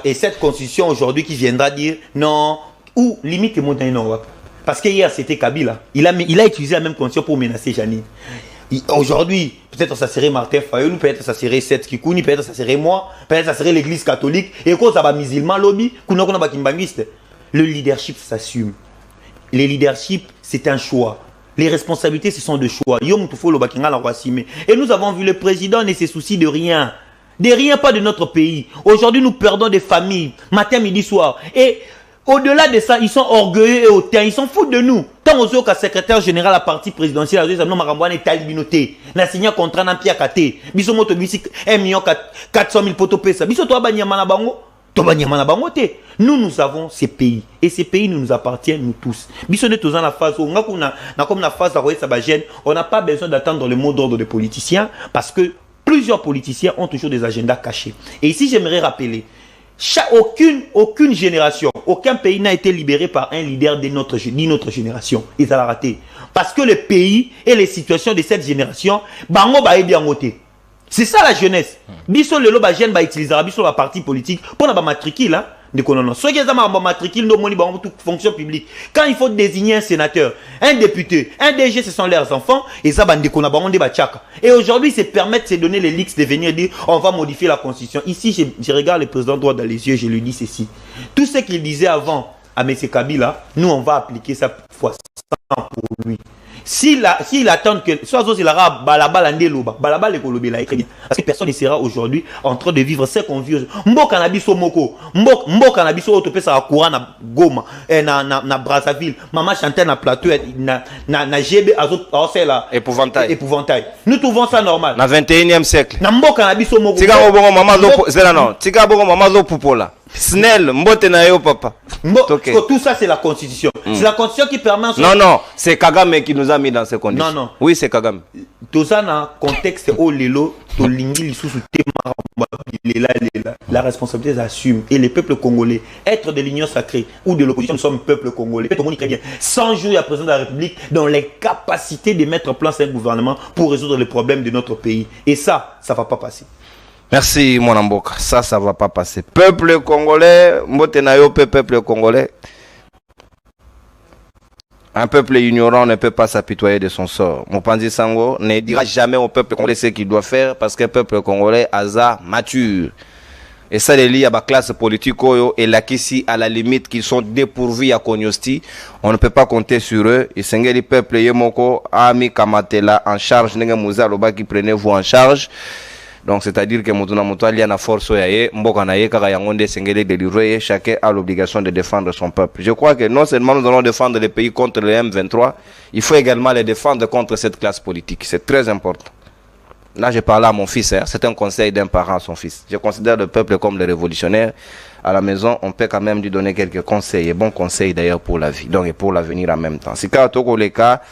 Et cette Constitution aujourd'hui qui viendra dire non, ou limite non. Parce que hier c'était Kabila. Il a utilisé la même Constitution pour menacer Janine. Aujourd'hui, peut-être ça serait Martin Fayoulou, peut-être ça serait Seth Kikouni, peut-être ça serait moi, peut-être ça serait l'église catholique. Et quand ça va musulman lobby, le leadership s'assume. Le leadership, c'est un choix. Les responsabilités, ce sont des choix. Et nous avons vu le président ne se soucie de rien. De rien, pas de notre pays. Aujourd'hui, nous perdons des familles, matin, midi, soir. Et au-delà de ça, ils sont orgueilleux et hautains. Ils s'en foutent de nous. Tant aux autres, secrétaire général à la partie présidentielle, ils ont marambouane et talibinoté. N'a signé un contrat dans Pia Kate. Biso moto bisik 1 400 000 potopesa. Biso toa banyamana bango. Nous avons ces pays. Et ces pays nous appartiennent, nous tous. Biso de tous dans la phase où on a comme la phase on n'a pas besoin d'attendre le mot d'ordre des politiciens parce que plusieurs politiciens ont toujours des agendas cachés. Et ici, j'aimerais rappeler, aucune génération, aucun pays n'a été libéré par un leader de notre génération. Ils ont raté. Parce que le pays et les situations de cette génération, bango ba bien voté. C'est ça la jeunesse. Biso le loba jeune ba utiliser biso la parti politique pour la matricule là. Ceux qui ont matricule dans toute fonction publique. Quand il faut désigner un sénateur, un député, un DG, ce sont leurs enfants. Et ça, et aujourd'hui, ils se permettent de se donner les leaks de venir dire on va modifier la constitution. Ici, je regarde le président droit dans les yeux, je lui dis ceci. Tout ce qu'il disait avant à M. Kabila, nous, on va appliquer ça fois 100 pour lui. S'il attend que soit il aura balabala ndeloba balabala ekolobela très bien parce que personne ne sera aujourd'hui en train de vivre ce qu'on vit. Mboka na biso moko mboka na biso otopesa courant na Goma na Brazzaville maman chantait na plateau na GB azosela épouvantail. Nous trouvons ça normal na 21e siècle na mboka na biso moko tika bongo maman zo zela non tika bongo maman zo pupola Snell, mbote na yo papa. Tout ça c'est la constitution. C'est la constitution qui permet. Non, c'est Kagame qui nous a mis dans ces conditions. Non. Oui, c'est Kagame. Tout ça dans contexte où lelo to lingi li sous la responsabilité s'assume et les peuples congolais être de l'union sacrée ou de l'opposition nous sommes peuple congolais. Tout le monde très bien. 100 jours il y a président de la République dans les capacités de mettre en place un gouvernement pour résoudre les problèmes de notre pays et ça va pas passer. Merci mon amboka, ça va pas passer. Peuple congolais, mbotenayo peuple congolais. Un peuple ignorant ne peut pas s'apitoyer de son sort. Mopanzi Sango ne dira jamais au peuple congolais ce qu'il doit faire parce que le peuple congolais a mature. Et ça les lie à la classe politique et là qu'ici à la limite qu'ils sont dépourvus à Konyosti, on ne peut pas compter sur eux. Et c'est le peuple Yemoko Ami Kamatela en charge, Nenga Mouza Loba qui prenez vous en charge. Donc c'est-à-dire que il y a une force chacun a l'obligation de défendre son peuple. Je crois que non seulement nous allons défendre le pays contre le M23, il faut également les défendre contre cette classe politique. C'est très important. Là, je parle à mon fils, c'est un conseil d'un parent à son fils. Je considère le peuple comme le révolutionnaire. À la maison, on peut quand même lui donner quelques conseils, et bons conseils d'ailleurs pour la vie, donc et pour l'avenir en même temps. Si quand les cas,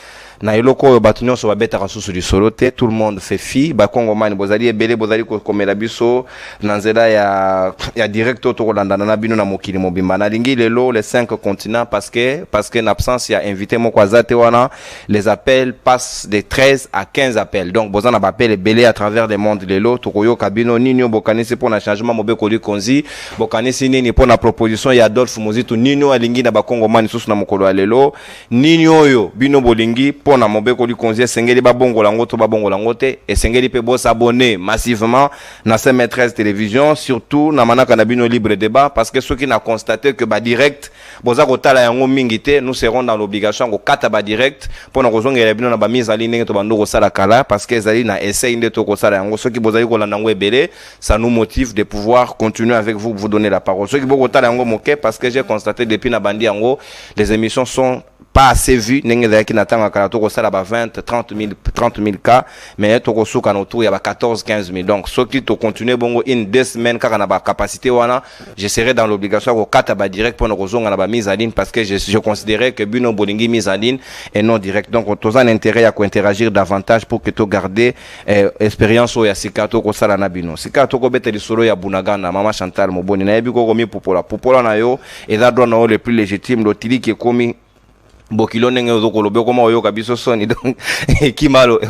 na iloko batunyo so babeta kasusu du solote tout le monde fait fi ba kongo mani bozali ebele bozali ko komela biso na nzela ya directo to kolanda na bino na mokili mobimba na lingi lelo les 5 continents parce que en absence il y a invité moko azate wana les appels passent de 13 à 15 appels donc bozana ba appel ebele à travers le monde lelo to koyo kabino nini bokanisi pour na changement mobeko li konzi bokanisi nini pour na proposition ya Adolphe Muzitu nini alingi na ba kongo mani susu na mokolo lelo nini oyo bino bolingi pona mobeko li konzi esengeli babongo lango to babongo lango te esengeli pe bo s'abonner massivement na ces maîtresse télévision surtout na manaka na bino libre débat parce que ceux qui n'a constaté que ba direct boza kotala yango mingi te nous serons dans l'obligation ko kata ba direct pona kozongela bino na ba mise en ligne to bando ko sala kala parce que ezali na essaye de to ko sala yango ceux qui bozali ko landa ngo ebele ça nous motive de pouvoir continuer avec vous vous donner la parole ceux qui bo kotala yango moke parce que j'ai constaté depuis na bandi yango les émissions sont pas assez vu n'engeza qui n'attend à toko ça là-bas 20 30 000 cas mais toko souka autour il y a 14 15 000 donc ceux qui to continuer bongo in 2 semaines car on a capacité wana je serai dans l'obligation au kataba direct pour nous on a ba mise en ligne parce que je considérais que Bino Bolingi mise en ligne et non direct donc on a un intérêt à interagir davantage pour que tu garder expérience au ya sikato ko sala na bino sikato ko beteli solo ya bunagana mama Chantal Moboni na yebi ko komi popola na yo et là doit le plus légitime l'otili qui est commis bokilo nenge ozokolobe koma oyoka biso soni donc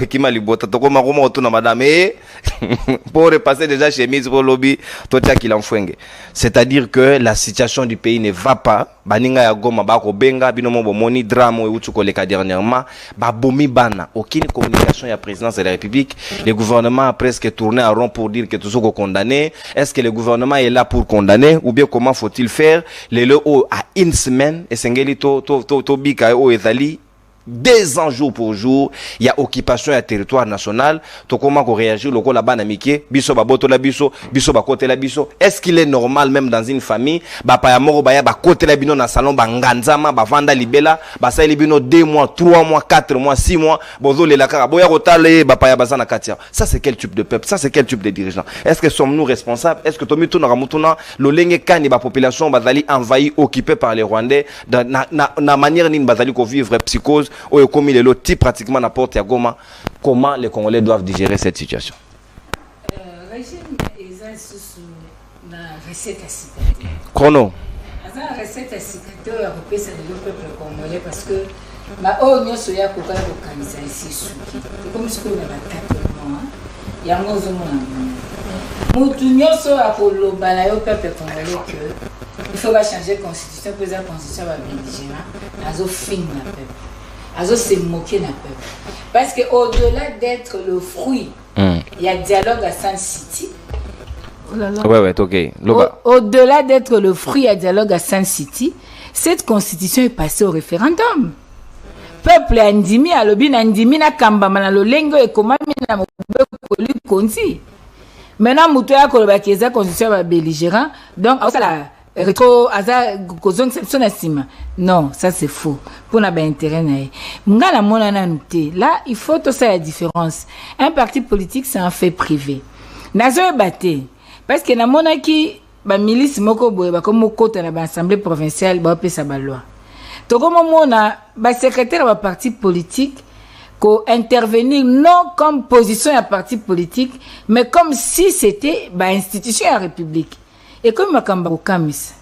kimali bota tokoma koma otuna madame pour repasser déjà chemise pour lobby totia kilamfwenge c'est-à-dire que la situation du pays ne va pas baninga ya Goma bako benga binomo bomoni drame eutu koleka dernièrement babomi bana aucune communication ya présidence de la République le gouvernement a presque tourné en rond pour dire que tous sont condamnés est-ce que le gouvernement est là pour condamner ou bien comment faut-il faire les à une semaine et sengeli to bika au Ezali 2 ans jour pour jour il y a occupation à territoire national to comment qu'on réagit le ko la bana miké biso ba boto la biso ba côté la biso est-ce qu'il est normal même dans une famille ba pa ya moro ba ya ba côté la bino na salon ba nganzama ba vanda libela ba sa libino 2 mois 3 mois 4 mois 6 mois bozo le la kara boya rotale ba pa ya bazana katia ça c'est quel type de peuple ça c'est quel type de dirigeant est-ce que sommes-nous responsables est-ce que tomi tuna ramutuna lo lenge kani ba population bazali envahi occupée par les Rwandais na manière ni bazali ko vivre psychose ou comme il est loti pratiquement n'importe à Goma, comment les Congolais doivent digérer cette situation? Chrono. La recette à cicateur à repérer le peuple congolais parce que ma oignon soya coca au Kanisa ici comme ce qu'on a battu il y a mon zoom Moutounio soya pour le balayo peuple congolais que il faut changer la constitution pour la constitution va belligérant azo fin la peuple. Azo se moquer la peuple. Parce que au-delà d'être le fruit, il y a dialogue à Sun City. Oh là là. Ouais, ok. Au-delà d'être le fruit, il y a dialogue à Sun City. Cette constitution est passée au référendum. Peuple andimi alobi andimi na kamba na lolengo et comment na mobeko li konzi. Maintenant muto ya koloba kieza constitution ba belligérant donc ça rétro aza kozong exception asima non ça c'est faux pour na ba intérêt na ngala mona na nté là il faut tout ça la différence un parti politique c'est un fait privé nazo baté parce que na mona ki ba milice moko boye ba comme kota na ba assemblée provinciale ba pesa ba loi to comme mona ba secrétaire ba parti politique ko intervenir non comme position à parti politique mais comme si c'était ba institution à république. Et comme Makamba Kamis,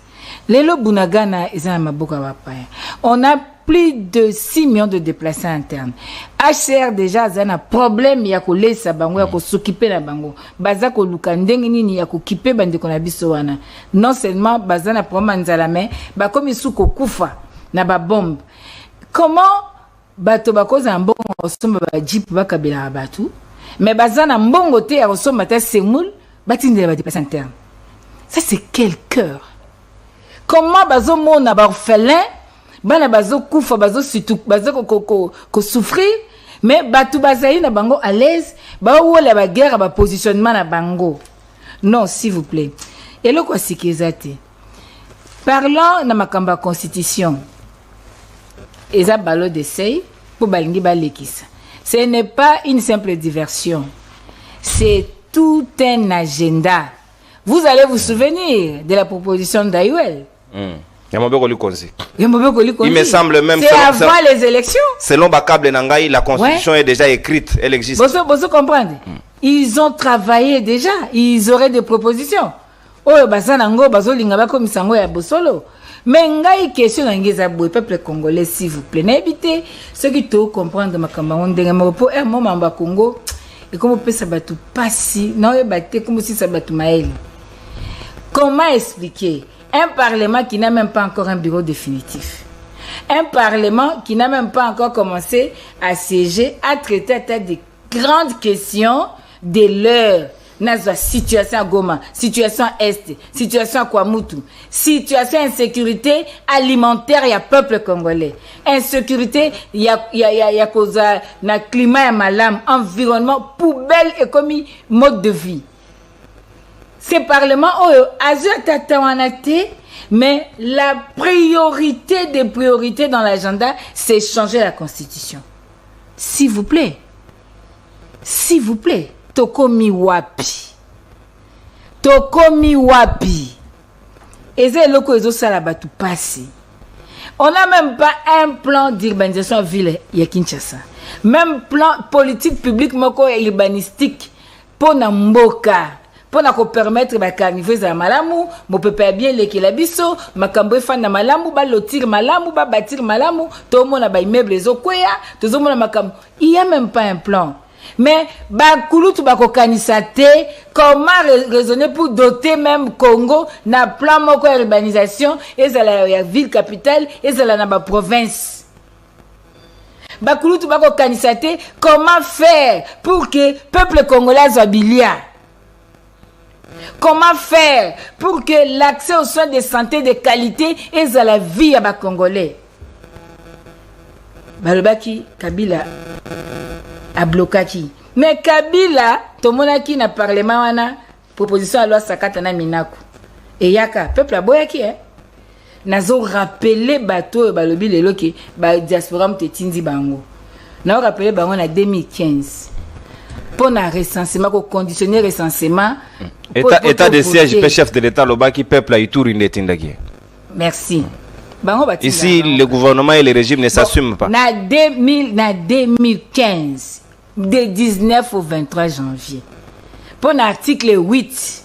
Lelo Bunagana est un maboka wapaya. On a plus de 6 millions de déplacés internes. HCR déjà a un problème ya ko lesa bango ya ko s'occuper na bango. Baza ko lukandenge nini ya ko kipe bande ko na biso wana. Non seulement baza na problème nzala mais ba comme isu ko kufa na ba bombe. Comment bato bakoza mbongo osomba ba jeep bakabela batu mais baza na mbongo te ya osomba ta semoul batindela ba déplacés internes. Ça c'est quel cœur? Comment bazo mona ba orphelin, bana bazo kufa bazo surtout bazo ko souffrir, mais batu bazayi na bango à l'aise, ba wola ba guerre ba positionnement na bango. Non, s'il vous plaît. Et le quoi sikizate. Parlons na makamba constitution. Eza balo d'essai pour balingi ba lekisa. Ce n'est pas une simple diversion. C'est tout un agenda. Vous allez vous souvenir de la proposition d'Ayuel. Il me semble même c'est avant les élections. Selon Bakable Nangaï, la constitution est déjà écrite, elle existe. Vous comprenez? Ils ont travaillé déjà, ils auraient des propositions. Oh, basanango, bazolinga comme sango ya bosolo. Mais ngai question ngeza boy peuple congolais s'il vous plaît. N'habitez ceux qui te comprendre ma camarade de pour un moment ba Congo et comme peut ça batu pas si non et baté comme si ça batu maël. Comment expliquer un parlement qui n'a même pas encore un bureau définitif? Un parlement qui n'a même pas encore commencé à siéger, à traiter à tête des grandes questions de l'heure. Nazwa situation à Goma, situation à Est, situation à Kwamutu, situation d'insécurité alimentaire, il y a peuple congolais. Insécurité, il y a cause na climat ya malam, environnement, poubelle et comme mode de vie. Ces parlements, mais la priorité des priorités dans l'agenda, c'est changer la constitution. S'il vous plaît. S'il vous plaît. Tokomi wapi. Et c'est le coup de ça là-bas tout passé. On n'a même pas un plan d'urbanisation ville ya Kinshasa. Même plan politique publique moko urbanistique pour Namboka. Pour nous permettre de carniver à malamu, mon peuple bien les kilabiso, ma cambo fan na malamu, ba lotir malamu, ba bâtir malamu, tout le monde a ba immeuble les okoya, tout le monde a makam. Il y a même pas un plan. Mais ba kulutu ba kokanisate, comment raisonner pour doter même Congo na plan moko urbanisation et ça la ville capitale et ça la na ba province. Ba kulutu ba kokanisate, comment faire pour que peuple congolais soit bilia? Comment faire pour que l'accès aux soins de santé de qualité et à la vie à Congolais? Balobaki, Kabila a bloqué. Mais Kabila, tout le monde qui n'a parlé de proposition à loi Sakatana Minaku. Et Yaka, peuple a boyaki, hein? Nazo rappelé bateau et balobi lelo ki ba diaspora mtetindi bango. Nazo rappelé bango en 2015. Pour un recensement, pour conditionner recensement. État de siège, chef de l'État, le peuple a eu tout une tindagi. Merci. Ici, le gouvernement et le régime ne s'assument pas. Na 2015, de 19 au 23 janvier, pour l'article 8,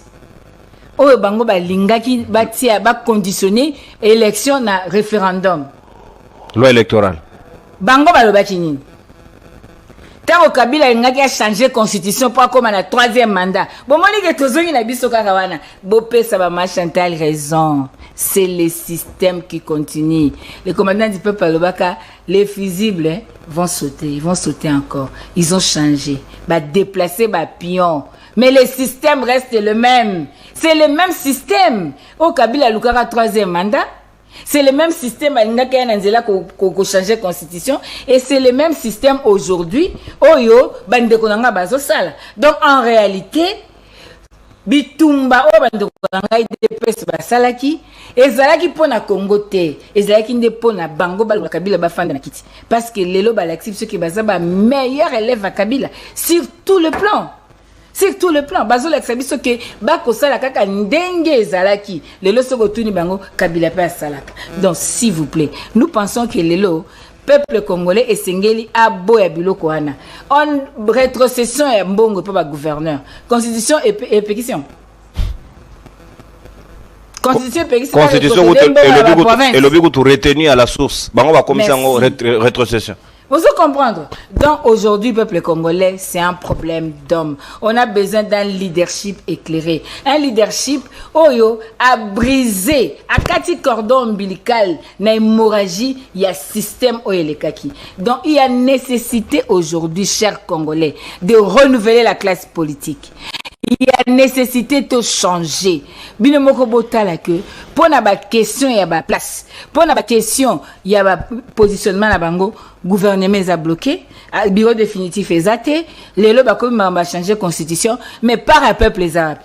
où bango ba lingaki ba conditionner élection na référendum. Loi électorale. Bango ba lobaki. Tant que Kabila a changé la constitution pour comme un troisième mandat. Bon, moi, je suis Chantal raison. C'est le système qui continue. Les commandants du peuple Alobaka, les fusibles vont sauter. Ils vont sauter encore. Ils ont changé. Bah, déplacer, bah, pion. Mais le système reste le même. C'est le même système. Au Kabila Lukara troisième mandat. C'est le même système qui a changé la constitution et c'est le même système aujourd'hui. Donc en réalité, bitumba basalaki ezalaki pona Congo te ezalaki nde pona bango balwa Kabila bafanda na kiti parce que lelo balaxi ceux qui baza ba meilleur élève à Kabila sur tout le plan. Sur tout le plan, bazo la sabiso que bako sala kaka ndenge ezalaki lelo soko tuni bango Kabila pa salaka. Donc s'il vous plaît, nous pensons que lelo peuple congolais et sengeli a boya biloko wana. On rétrocession et mbongo pa ba gouverneur. Constitution et pétition. Constitution et pétition. Constitution et le but tout retenu à la source. Bango va comme ça rétrocession. Vous allez comprendre. Donc aujourd'hui, peuple congolais, c'est un problème d'homme. On a besoin d'un leadership éclairé. Un leadership oyo a brisé, a kati cordon ombilical, na hémorragie, il y a système oyelekaki. Donc il y a nécessité aujourd'hui, chers Congolais, de renouveler la classe politique. Il y a nécessité de changer. Bino moko botala que pour na ba question il y a ba place. Pour na ba question il y a ba positionnement na bango gouvernement a bloqué, bureau définitif est athée, les lois comme va changer constitution mais par un peuple les arabes.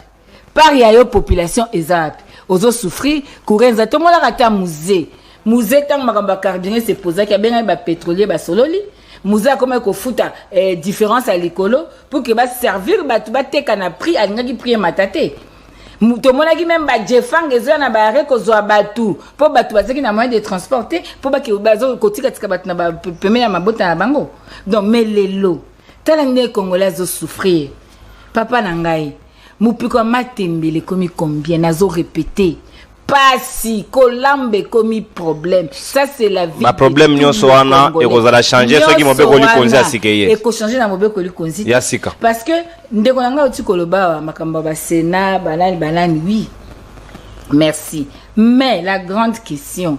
Par y a une population les arabes. Ozo souffrir courir za to mola rata musée. Musée tant makamba cardiné c'est posé qu'il y a bien ba pétrolier ba sololi. Mouza comme ko futa différence à l'écolo pour que va servir ba tu ba te kana prix alinga prix matate. To mona ki même ba jefang ezo na ba re ko zo batu pour batu ba ki na moyen de transporter pour ba ki bazo kotika tika batu na ba pemena mabota na bango. Donc mais les lots talande congolais zo souffrir. Papa nangai mupiko matembele komi combien nazo répéter. Pas si kolambe komi problème ça c'est la vie ma problème nyo soana et vous allez changer ceux qui m'ont pas connu konzi asikeye et ko changer na mobe ko konzi yasika parce que ndeko nanga uti koloba makamba ba Sénat banani oui merci mais la grande question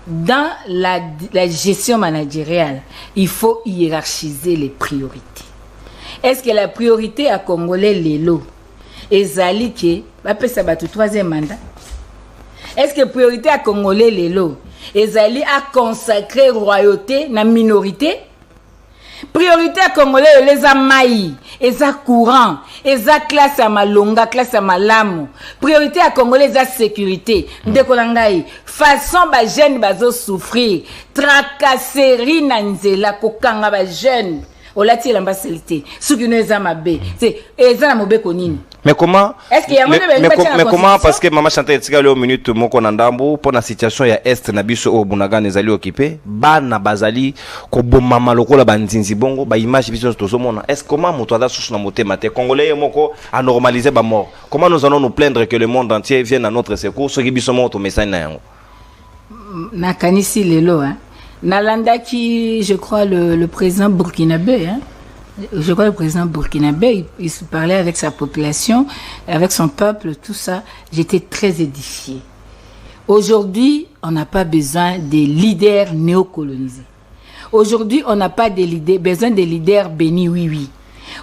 dans la gestion managériale, il faut hiérarchiser les priorités. Est-ce que la priorité à Congolais l'élo ezali ke ba pesa ba troisième mandat? Est-ce que priorité à Congolais l'élo ezali à consacrer royauté na minorité? Priorité à Congolais les amaï, eza courant, eza classe à malonga, classe à malamu. Priorité à Congolais eza sécurité. Ndekolangai, façon ba jeune bazo souffrir, tracasserie na nzela kokanga ba jeune. Olati l'ambassadité, ce qui nous a mabé, c'est eza na mobe konini. Mais comment? Est-ce qu'il y a mais comment? Parce que maman Chantal etika leo minute moko na ndambo pour la situation ya est na biso o Bunagana ezali occupé ba na bazali ko bomama lokola banzinzi bongo ba image biso tozomona. Est-ce comment moto ada sous na motema te congolais moko a normalisé ba mort? Comment nous allons nous plaindre que le monde entier vienne à notre secours ce qui biso moto message na yango? Na kanisi lelo hein. Nalanda qui je crois le président burkinabé hein. Je crois le président burkinabé, il se parlait avec sa population, avec son peuple, tout ça. J'étais très édifié. Aujourd'hui, on n'a pas besoin des leaders néocolonisés. Aujourd'hui, on n'a pas besoin des leaders bénis, oui.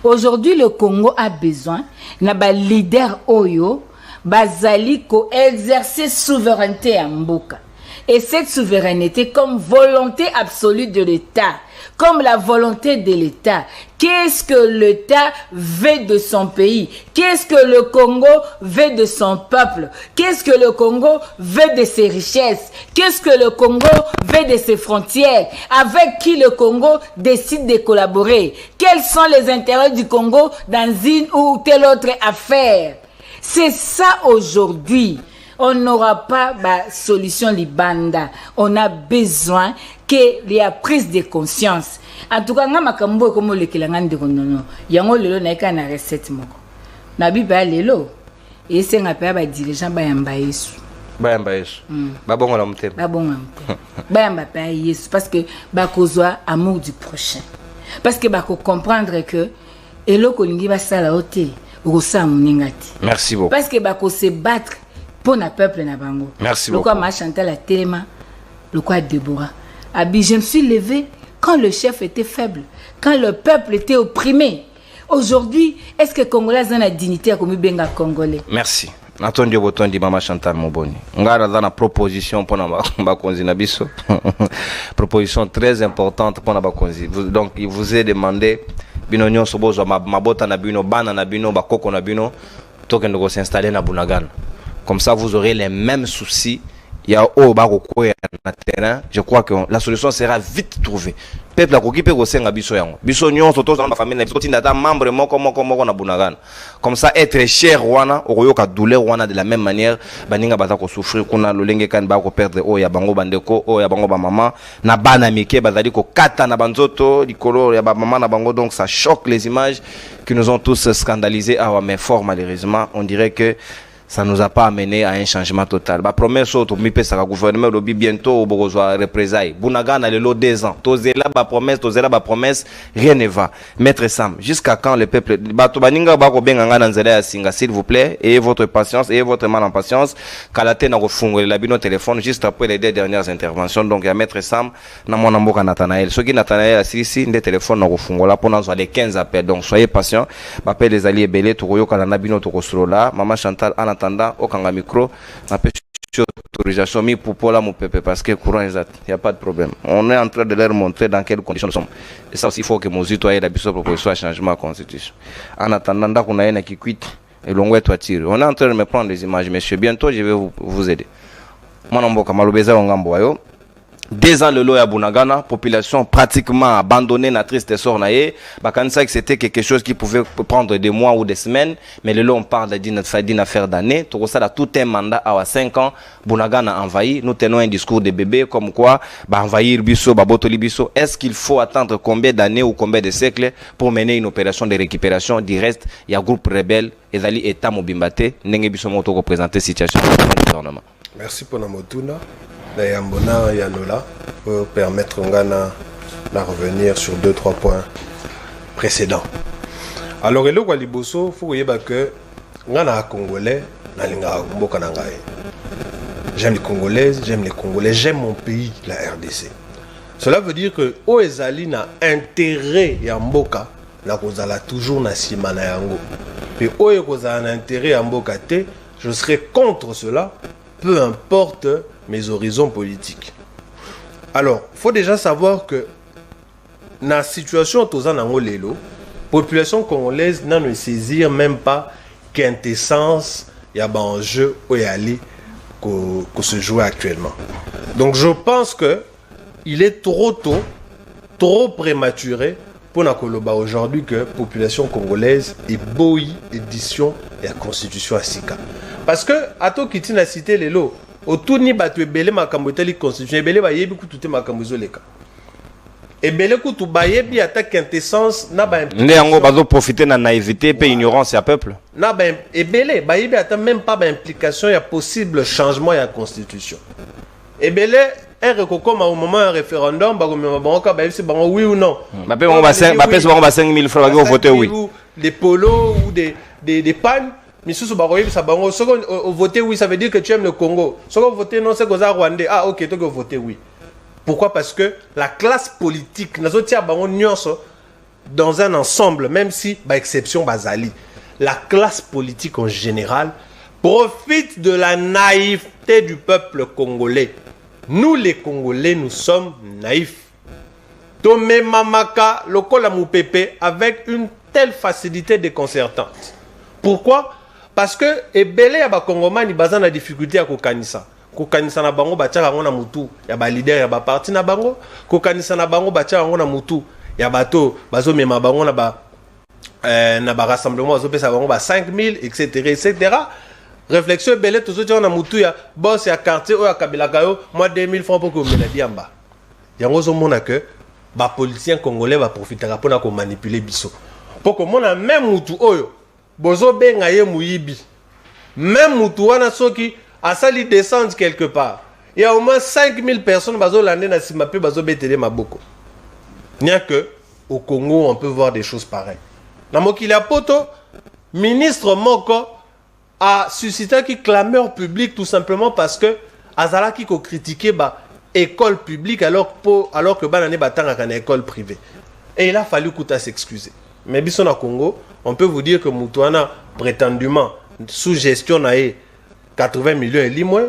Aujourd'hui, le Congo a besoin d'un leader Oyo, Bazali, ko exercer souveraineté à Mboka. Et cette souveraineté comme volonté absolue de l'État, comme la volonté de l'État. Qu'est-ce que l'État veut de son pays? Qu'est-ce que le Congo veut de son peuple? Qu'est-ce que le Congo veut de ses richesses? Qu'est-ce que le Congo veut de ses frontières? Avec qui le Congo décide de collaborer? Quels sont les intérêts du Congo dans une ou telle autre affaire? C'est ça aujourd'hui. On n'aura pas de solution libanda. On a besoin qu'il y ait prise de conscience. En tout cas, makambo comme le kilangan de konono. Yango lelo na eka na recette moko. Na biba lelo. Et c'est un peu ba dirigeant ba yamba Yesu. Ba yamba Yesu. Ba bongo la mutema. Ba bongo la mutema. Ba yamba pa Yesu parce que ba kozwa amour du prochain. Parce que ba ko comprendre que eloko lingi ba sala ote okosa muningati. Merci beaucoup. Parce que ba ko se battre pour le peuple na bango. Merci beaucoup. Le quoi m'a chanté la téléma, le quoi Déborah. Abi, je me suis levé quand le chef était faible, quand le peuple était opprimé. Aujourd'hui, est-ce que Congolais ont la dignité à comme benga Congolais? Merci. Antonio Boton dit Maman Chantal Moboni. Ngara dans la proposition pour na konzi na biso. Proposition très importante pour na konzi. Donc il vous est demandé binonyo sobozo mabota na bino bana na bino bakoko na bino tokende ko s'installer na Bunagana. Comme ça, vous aurez les mêmes soucis. Il y a au terrain. Je crois que la solution sera vite trouvée. Peuple a occupé au sein de Biso Yango. Biso Nyon, surtout dans la famille, membre moko na Bunagana. Comme ça, être cher Rwanda, Oroyoka douleur Rwanda de la même manière. Baninga batako souffrir, kuna lolenge kan ba ko perdre o ya bango bandeko, o ya bango ba maman, na bana mike bazali ko kata na banzoto, likolo ya ba maman na bango, donc ça choque les images qui nous ont tous scandalisés. Ah ouais, mais fort malheureusement, on dirait que ça nous a pas amené à un changement total. Ba promesse autre mi pesa gouvernement lobi bientôt au bozwa représailles. Bunagana le lot 2 ans. Tozela ba promesse, rien ne va. Maître Sam, jusqu'à quand le peuple bato baninga ba ko benga na nzela ya singa s'il vous plaît, ayez votre patience, ayez votre mal en patience. Kalate na kofungola la bino téléphone juste après les 2 dernières interventions. Donc il y a Maître Sam na mona mboka Nathanaël. Ce qui Nathanaël asisi nde téléphone na kofungola pour nous les 15 appels. Donc soyez patients. Appel les alliés belé to koyoka na bino to kosolola. Maman Chantal attendant au kanga micro na autorisation mi pour la mon peuple parce que courant exact il y a pas de problème. On est en train de leur montrer dans quelles conditions nous sommes. Et ça aussi il faut que Mozito ait la biso proposition à changement de constitution. En attendant qu'on ait une qui quitte et l'ongwe toi tire. On est en train de me prendre des images monsieur, bientôt je vais vous aider. Moi nomboka malobeza ngambo ayo. 2 ans le lot à Bunagana, population pratiquement abandonnée, na triste sort naïe. Bakanisa que c'était quelque chose qui pouvait prendre des mois ou des semaines, mais le lot on parle d'une affaire d'années. Tout ça a tout un mandat à 5 ans. Bunagana envahi. Nous tenons un discours de bébé comme quoi, envahir biso, babotoli biso. Est-ce qu'il faut attendre combien d'années ou combien de siècles pour mener une opération de récupération? Du reste, il y a groupe rebelle, ezali état mobimbate, nenge biso moto représenter situation du gouvernement. Merci pour la motuna. Yambona Yanola pour permettre Ngana de revenir sur 2-3 points précédents. Alors, Elo Waliboso, il faut que Ngana Congolais, Nalinga Mboka Nangaye. j'aime les Congolaises, j'aime les Congolais, j'aime mon pays, la RDC. Cela veut dire que Oezali n'a intérêt ya mboka na kozala toujours na sima na yango. Mais oyo kozala na intérêt ya mboka te, je serai contre cela, peu importe mes horizons politiques. Alors, il faut déjà savoir que dans la situation tozana nango lelo, population congolaise n'a ne saisir même pas quintessence ya ba enjeu oyali que se joue actuellement. Donc je pense que il est trop tôt, trop prématuré pour na koloba aujourd'hui que population congolaise est boyi édition et la constitution à Sika. Parce que ato kiti na cité lelo autour ni batu ebele makambo etali constitution ebele ba yebi kututé makambo ezoleka. Ebele kutu ba yebi ata quintessence na ba Ndé yango bazo profiter na naïveté pe ignorance ya peuple. Na ba ebele ba yebi ata même pas ba implication ya possible changement ya constitution. Ebele comme au moment un référendum, oui ou non. Ba 5 000 francs pour voter oui. Des polos ou des pannes. Mais si vous voter oui, ça veut dire que tu aimes le Congo. Si vous votez non, c'est que vous êtes rwandais. Ah ok, donc vous votez oui. Pourquoi? Parce que la classe politique, nous avons dans un ensemble, même si, par exception, Bazali, la classe politique en général profite de la naïveté du peuple congolais. Nous les Congolais, nous sommes naïfs. Tomé Mamaka, Lokola Moupepe, avec une telle facilité déconcertante. Pourquoi? Parce que ebele ya ba Congomani baza na difficulté à kokanisa. Kokanisa na bango batia ngo na mutu, ya ba leader ya ba parti na bango, kokanisa na bango batia ngo na mutu, ya bato bazo mema bango na ba rassemblement bazo pesa bango ba 5000 etc. Réflexion belé tout ça on a mutu ya boss ya quartier o ya kabila kayo moi 2000 francs pour que me diamba. Yango zo mona que ba politicien congolais va profiter pour na ko manipuler biso. Pour que mona même mutu oyo bozo benga ye muyibi. Même mutu wana soki asali descendre quelque part. Il y a au moins 5000 personnes bazo landé na simape bazo betele maboko. N'y que au Congo on peut voir des choses pareilles. Na mokili ya poto ministre moko a suscité qui clameur publique tout simplement parce que Azala qui ko critiqué ba école publique alors que banane batanga kana école privée. Et il a fallu Kouta s'excuser. Mais biso na Congo, on peut vous dire que Moutouana prétendument sous gestion na 80 millions et moins,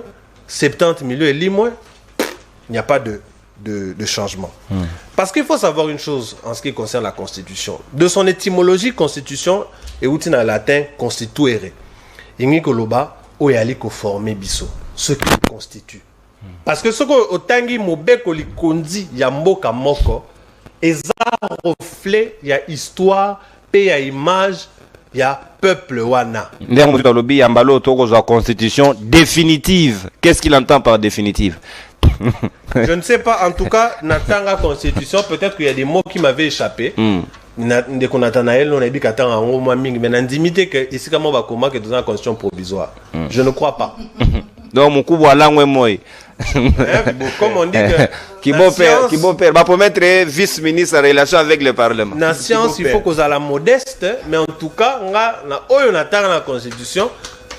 70 millions et moins, il n'y a pas de changement. Parce qu'il faut savoir une chose en ce qui concerne la constitution. De son étymologie constitution et outina latin constituere. Ingi koloba oyali ko former biso ce qui constitue. Parce que ce que otangi mobeko li kondi ya mboka moko eza reflet ya histoire pe ya image ya peuple wana. Ndenge tolobi ya mbalo toko za constitution définitive. Qu'est-ce qu'il entend par définitive? Je ne sais pas, en tout cas, Natanga constitution, peut-être qu'il y a des mots qui m'avaient échappé. Dès qu'on attend à elle, on a dit qu'attend en haut, mais n'indimité que ici, comment on va comment que dans la constitution provisoire. Je ne crois pas. Donc, mon coup, voilà, moi. Comme on dit que. Qui bon père, va promettre vice-ministre en relation avec le Parlement. Dans la science, il faut qu'on soit la modeste, mais en tout cas, on attend la constitution,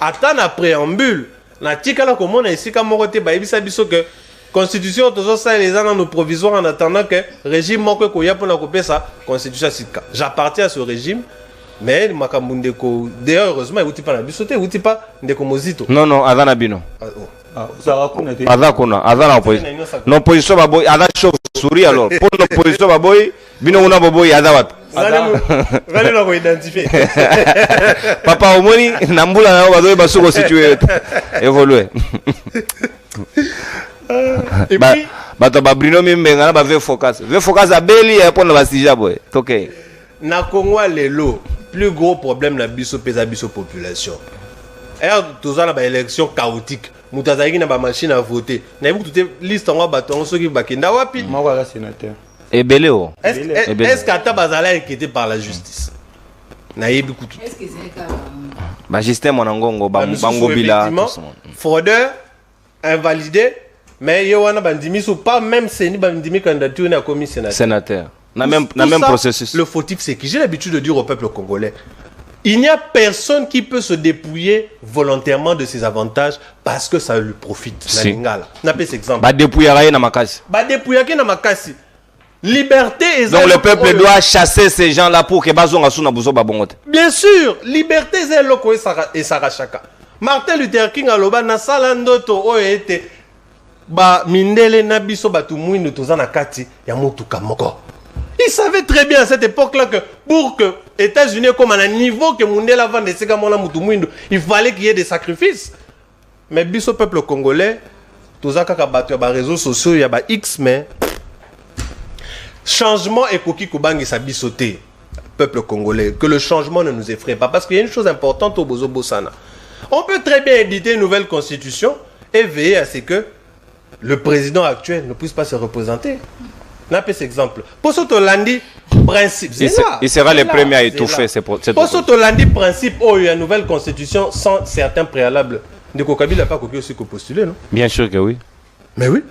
attend la préambule. Na tikala comme on a ici, comme on a dit que constitution, tout ça, les gens nous provisoires en attendant que le régime manque qu'on y a pour la couper ça, constitution. J'appartiens à ce régime, mais Makambundeko, d'ailleurs, heureusement, il ne pas la bisoté, il ne pas Ndeko Mozito. Non, Azana Bino. Azana opposition. Non, opposition, baboy, Azana chauve-souris alors. Pour l'opposition, baboy, Bino Una Baboy, Azawat. Allez nous identifier. Papa Omoni, Nambula na bazoy basu constituer évoluer. Et puis bato ba Bruno Mimbenga na ba ve focus. Ve focus a beli pour na basija boy. OK. Na Congo lelo, plus gros problème na biso pesa biso population. Et tous na ba élection chaotique. Mutazaki na ba machine à voter. Na bu toute liste en bato soki bakenda wapi? Moi la sénateur. Ebeleo. Est-ce qu'Ata Bazala est inquiété par la justice? Naïbi Koutou. Est-ce que c'est le cas? Magistère Monangongo, Bango Bila. Fraudeur, invalidé, mais il y a un bandimi ou pas même c'est ni bandimi candidature à commis sénateur. Sénateur. Na même processus. Le fautif, c'est que j'ai l'habitude de dire au peuple congolais, Il n'y a personne qui peut se dépouiller volontairement de ses avantages parce que ça lui profite. Si. N'a pas cet exemple. Ba dépouiller na makasi. Ba dépouiller na makasi. Liberté et donc le peuple doit chasser ces gens-là pour que bazonga suna buso babongote. Bien sûr, liberté et loko et sarachaka. Martin Luther King aloba na sala ndoto o ete ba mindele na biso batu mwindu tozana kati ya mutuka moko. Il savait très bien à cette époque-là que pour que les États-Unis comme à un niveau que Mundela vende de Segamona Mutumwindo, il fallait qu'il y ait des sacrifices. Mais biso peuple congolais, tous les réseaux sociaux, il y a X, mais changement et koki kubangi sa bisoté, peuple congolais, que le changement ne nous effraie pas. Parce qu'il y a une chose importante au Bozo Bossana. On peut très bien éditer une nouvelle constitution et veiller à ce que le président actuel ne puisse pas se représenter. N'a pas cet exemple. Pour ce Tolandi principe, il sera le premier à étouffer cette pour ce Tolandi principe, il y a une nouvelle constitution sans certains préalables. De Kokabila n'a pas copié aussi que postuler, non? Bien sûr que oui. Mais oui.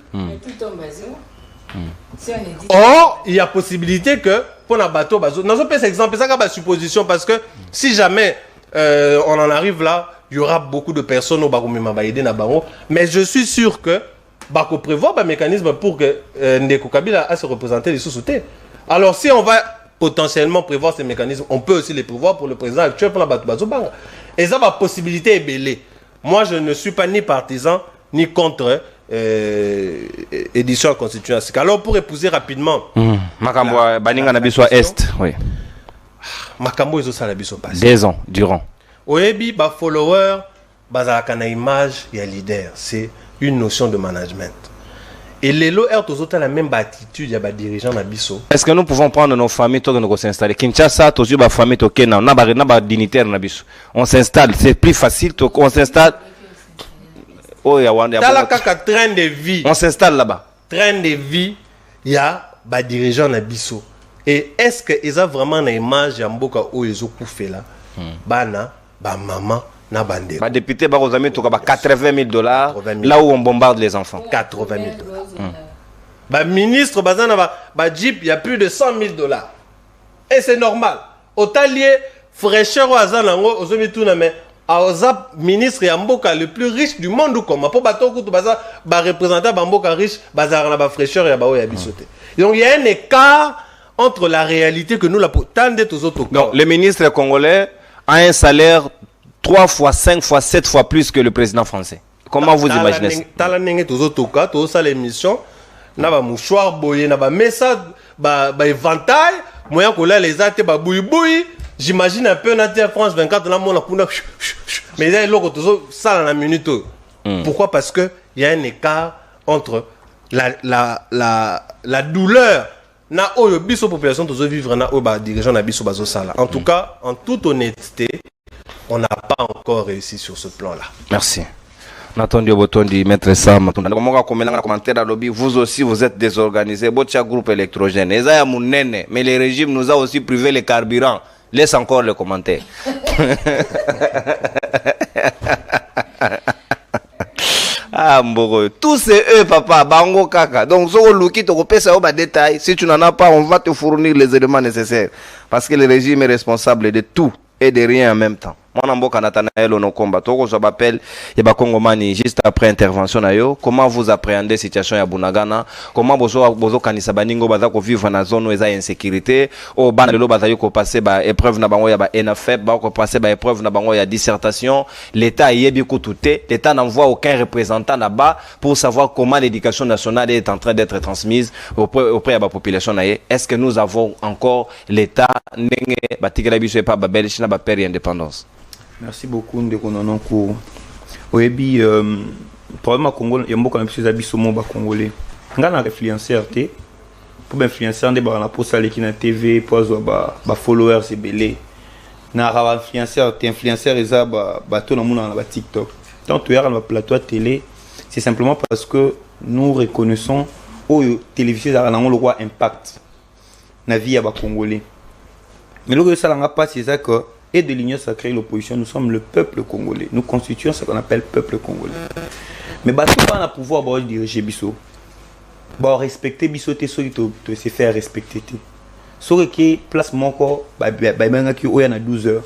Or, il y a possibilité que pour un bateau, dans cet exemple, ça c'est une supposition parce que si jamais on en arrive là, il y aura beaucoup de personnes au Baromima Baïdé Nabango, mais je suis sûr que Bako prévoit un mécanisme pour que Ndeko Kabila a se représenter les sous-soutés. Alors si on va potentiellement prévoir ces mécanismes, on peut aussi les prévoir pour le président actuel pour la Batubazobanga. Et ça, la possibilité est belle. Moi, je ne suis pas ni partisan, ni contre édition constitutionnelle. Alors pour épouser rapidement... Makambo, Baninga Nabiso Est, oui. Makambo, ils ont ça la biso passé. 2 ans durant. Oebi, ba follower, bazalaka na image, il y a leader. C'est une notion de management. Et les lots ont la même attitude, il y a des dirigeants dans biso. Est-ce que nous pouvons prendre nos familles pour nous s'installer? Kinshasa, tous les familles au Kenya, on a des dignitaires dans biso. On s'installe, c'est plus facile, on s'installe. Oh, il y a train de vie. On s'installe là-bas. Train de vie, il y a des dirigeants dans biso. Et est-ce qu'ils ont vraiment une image yamboka où ils ont fait là? Bana, ba maman. Les députés, $80 000 là où on bombarde les enfants. 80 000 $. Ministre, Jeep, il y a plus de $100 000. Et c'est normal. Au talier, fraîcheur au Azanango, aux mais à ministre Yamboka le plus riche du monde, comme pour représenter Bamboka riche, bazar fraîcheur et Donc il y a un écart entre la réalité que nous la tendez aux autres. Donc le ministre congolais a un salaire 3 fois, 5 fois, 7 fois plus que le président français. Comment vous imaginez ça? Talanenge tozotoka, toza l'émission, na ba mouchoir boye, na ba messa, ba éventail, moyen ko la les até ba boui. J'imagine un peu na France 24 na mona kuna. Mais là loko tozo ça la minute. Pourquoi? Parce que il y a un écart entre la douleur na oyo biso population tozo vivre na oyo ba dirigeant na biso bazo sala. En tout cas, en toute honnêteté, on n'a pas encore réussi sur ce plan-là. Merci. Nathalie Botondi, maître Sam. Vous aussi, vous êtes désorganisés. Votre groupe électrogène. Mais les régimes nous a aussi privé les carburants. Laisse encore le commentaire. Ah, Mboro. Tous c'est eux, papa. Bango Kaka. Donc, si tu n'en as pas, on va te fournir les éléments nécessaires. Parce que le régime est responsable de tout et de rien en même temps. Juste après intervention comment vous appréhendez la situation à Bunagana? Comment vous kanisa baningo bazako vivre dans zone où il y a insécurité? Au banelo bazako passer ba épreuve na bango ya ba ENAFEP, bazako passer ba épreuve na bango ya dissertation. L'État y est bien coûté. L'État n'envoie aucun représentant là-bas pour savoir comment l'éducation nationale est en train d'être transmise auprès de la population. Est-ce que nous avons encore l'État n'enge batikela biso pa ba belge na ba père indépendance? Merci beaucoup ndeko nononko. Oyebi problème à Congo, il y a beaucoup de biso mo ba congolais. Ngana influenceur té pour influencer ndé ba na posa leki na TV pour zo ba followers ebele. Na ra influenceur té influenceur eza ba to na mona na ba TikTok. Tant tu es na plateau télé, c'est simplement parce que nous reconnaissons au télévision za na ngolo quoi impact na vie ya ba congolais. Mais le que ça n'a pas c'est ça que et de l'Union sacrée l'opposition, nous sommes le peuple congolais. Nous constituons ce qu'on appelle peuple congolais. Mais bah tout pas pouvoir bah diriger biso. Bah respecter biso te se faire respecter te. Sore qui place mon corps bah qui oya na 12 heures.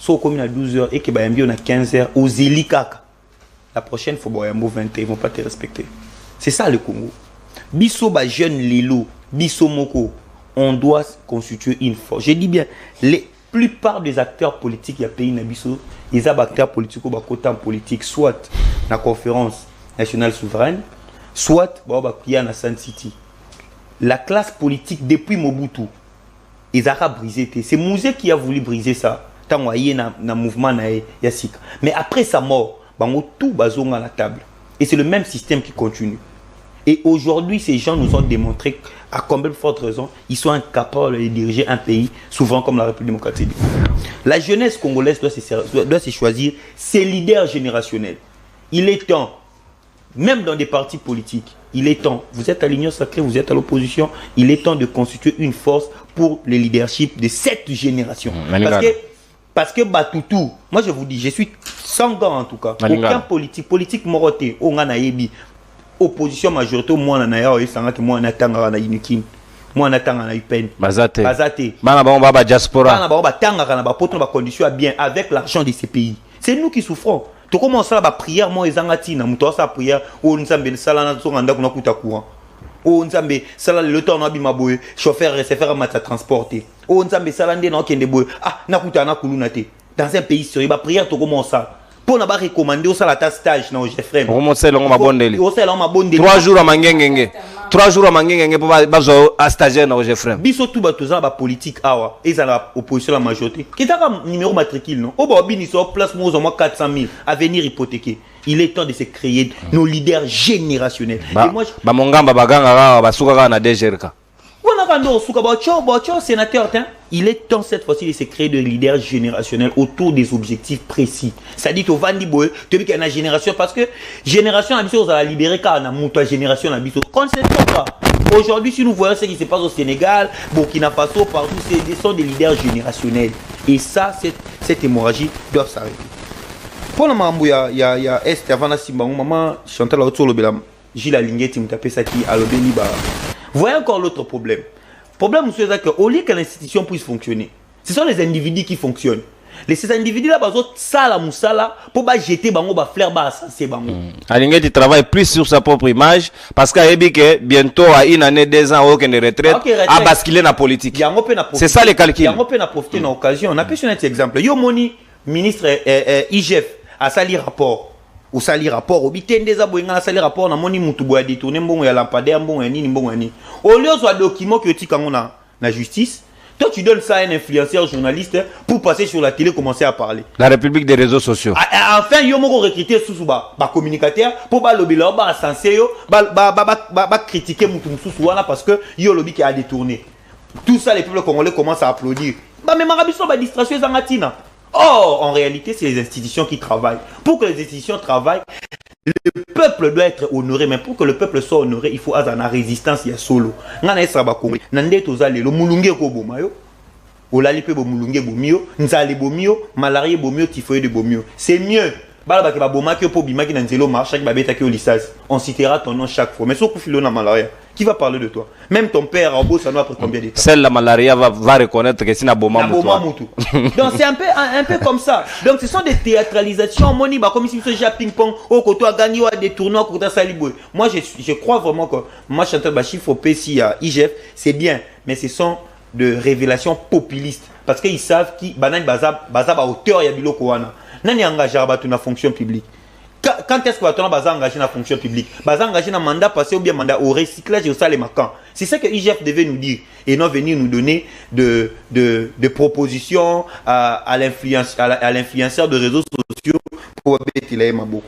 soit comme à 12h et que Bayambi on a 15h aux Elikaka. La prochaine fois, Bayambo 20h, ils ne vont pas te respecter. C'est ça le Congo. Bisso, ba jeune Lilo, Bisso Moko, on doit constituer une force. Je dis bien, les plupart des acteurs politiques il y a pays Nabiso, ils ont des acteurs politiques au côté en politique, soit la conférence nationale souveraine, soit dans Sun City. La classe politique depuis Mobutu, ils ont brisé. C'est Mouzé qui a voulu briser ça. Tant qu'il y a un mouvement Yassik. Mais après sa mort, tout bazonga à la table. Et c'est le même système qui continue. Et aujourd'hui, ces gens nous ont démontré à combien de fortes raisons ils sont incapables de diriger un pays souverain comme la République démocratique. La jeunesse congolaise doit se choisir ses leaders générationnels. Il est temps, même dans des partis politiques, il est temps, vous êtes à l'Union sacrée, vous êtes à l'opposition, il est temps de constituer une force pour le leadership de cette génération. Parce que Batutu, moi je vous dis, je suis sans gants en tout cas. Aucun politique moroté, on a naïbi. Opposition majorité, moi on a naïbi, moi on a tanga na inikin. Moi on a tanga na ipen. Bazate. Bana ba ba diaspora. Bana ba tanga na ba poto na condition bien avec l'argent de ces pays. C'est nous qui souffrons. Tu commences à la prière, moi et Zangati, na muto sa prière, ou nzambe sala na zonga kuna kuta courant. Oh nzambe sala le temps na bima boye, chauffeur receveur mata transporter. Oh nzambe sala ndé na kende boye. Ah na kuta na kuluna te. Dans un pays sérieux, ba prière tu commences ça. Pour na ba recommander au sala ta stage na au Jeffrey. Comment c'est longo mabondeli. Au sala mabondeli. 3 jours à mangengenge. 3 jours à mangengenge pour bazo à stagiaire na au Jeffrey. Biso tout ba toza ba politique awa, et ça la opposition la majorité. Qui t'a numéro matricule non. Au ba bini so place mo au moins 400 000 à venir hypothéquer. Il est temps de se créer nos leaders générationnels. Et moi ba mongamba baganga ba suka na DGRK. Il est temps cette fois-ci de se créer des leaders générationnels autour des objectifs précis. Ça dit au Vandi Boy, tu veux qu'il y a une génération parce que génération on a libéré car on a monté génération habitant. Pas. Aujourd'hui, si nous voyons ce qui se passe au Sénégal, Burkina Faso, partout, ce sont des leaders générationnels. Et ça, cette hémorragie doit s'arrêter. Pour le moment, il y a Est avant la Simba, maman Chantal Otsolobela, Gilles Alinguet, Timtapé Saki, Alobeli Ba. Voyez encore l'autre problème. Problème, monsieur, c'est qu'au lieu que l'institution puisse fonctionner, ce sont les individus qui fonctionnent. Ces individus-là, ça pour jeter bango, fleur, c'est bango. Alinguet, il travaille plus sur sa propre image parce que bientôt, à une année, 2 ans, aucune retraite, à basculer dans la politique. C'est ça les calculs. Il y a un profiter dans l'occasion. On a pu un exemple. Yomoni, ministre IGF, a sali rapport. Ou sali rapport, au bitende des aboyens, sali rapport, on a moni mutubo a détourné, bon, il y a lampadaire, bon, ni bon, ni. Au lieu de document que tu as la justice, toi tu donnes ça à un influenceur journaliste pour passer sur la télé, commencer à parler. La République des réseaux sociaux. Enfin, yo moko recruter sous communicateur pour lobby là, censer yo, critiquer mutu wana parce que yo lobby qui a détourné. Tout ça, les peuples congolais commencent à applaudir. Mais marabiso ba distraction zangatina. Or, en réalité, c'est les institutions qui travaillent. Pour que les institutions travaillent, le peuple doit être honoré. Mais pour que le peuple soit honoré, il faut avoir la résistance. Il y a solo. Nana esaba kongo. Nande tozale lo mulunge ko bomayo. Olali pe bo mulunge bomio. Nzale bomio. Malaria bomio. Typhoïde bomio. C'est mieux. Balaba ke ba bomaki po bimaki na nzelo marche ki ba betaki au lissage. On citera ton nom chaque fois. Mais sauf filo na malaria. Qui va parler de toi? Même ton père en beau, ça doit après combien d'états? Celle la malaria va reconnaître que c'est na boma moutou. Donc c'est un peu comme ça. Donc ce sont des théâtralisations. Moni ba comme si ce jeu ping-pong au côté a gagné à des tournois côté Saliboué. Moi je crois vraiment que moi Chantal Bachir faut PCI à IGF, c'est bien, mais ce sont de révélations populistes parce qu'ils savent qui banane baza ba hauteur ya biloko wana. Nani engagé à la fonction publique? Quand est-ce que tu vas engagé dans la fonction publique? Vas engagé dans le mandat passé ou bien mandat au recyclage et au salaire marquant. C'est ça que IGF devait nous dire et non venir nous donner de propositions à l'influenceur de réseaux sociaux pour bêtiser ma boucle.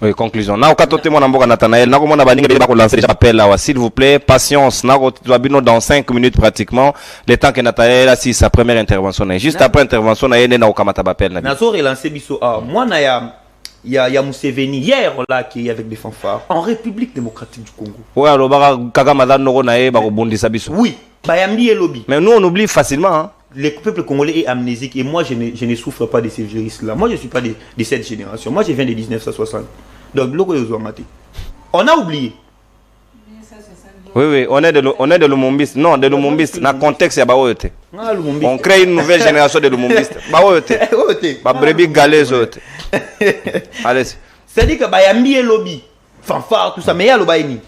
Oui, conclusion. Na okatote mwana mboka Nathanaël, na komona baninga beba ko lancer appel là, s'il vous plaît, patience. Na ko dans 5 minutes pratiquement, le temps que Nathanaël a si sa première intervention. Juste après intervention na yene na okamata appel na. Na so relancer biso moi na il y a Museveni hier là qui est avec des fanfares en République démocratique du Congo. Ouais, alors Kagamada noko na e ba ko bondisa biso. Oui, bayambi et lobby. Mais nous on oublie facilement hein. Le peuple congolais est amnésique et moi je ne souffre pas de ces juristes-là. Moi je ne suis pas de cette génération. Moi je viens de 1960. Donc on a oublié. Oui, on est de Lumumbiste. Non, de Lumumbiste. Dans le contexte, il y a Baoyote. On crée une nouvelle génération de Lumumbiste. Baoyote. Babrebi Galez. Allez. C'est-à-dire que Bayambi et lobby, fanfare, tout ça, mais il y a le Bayani.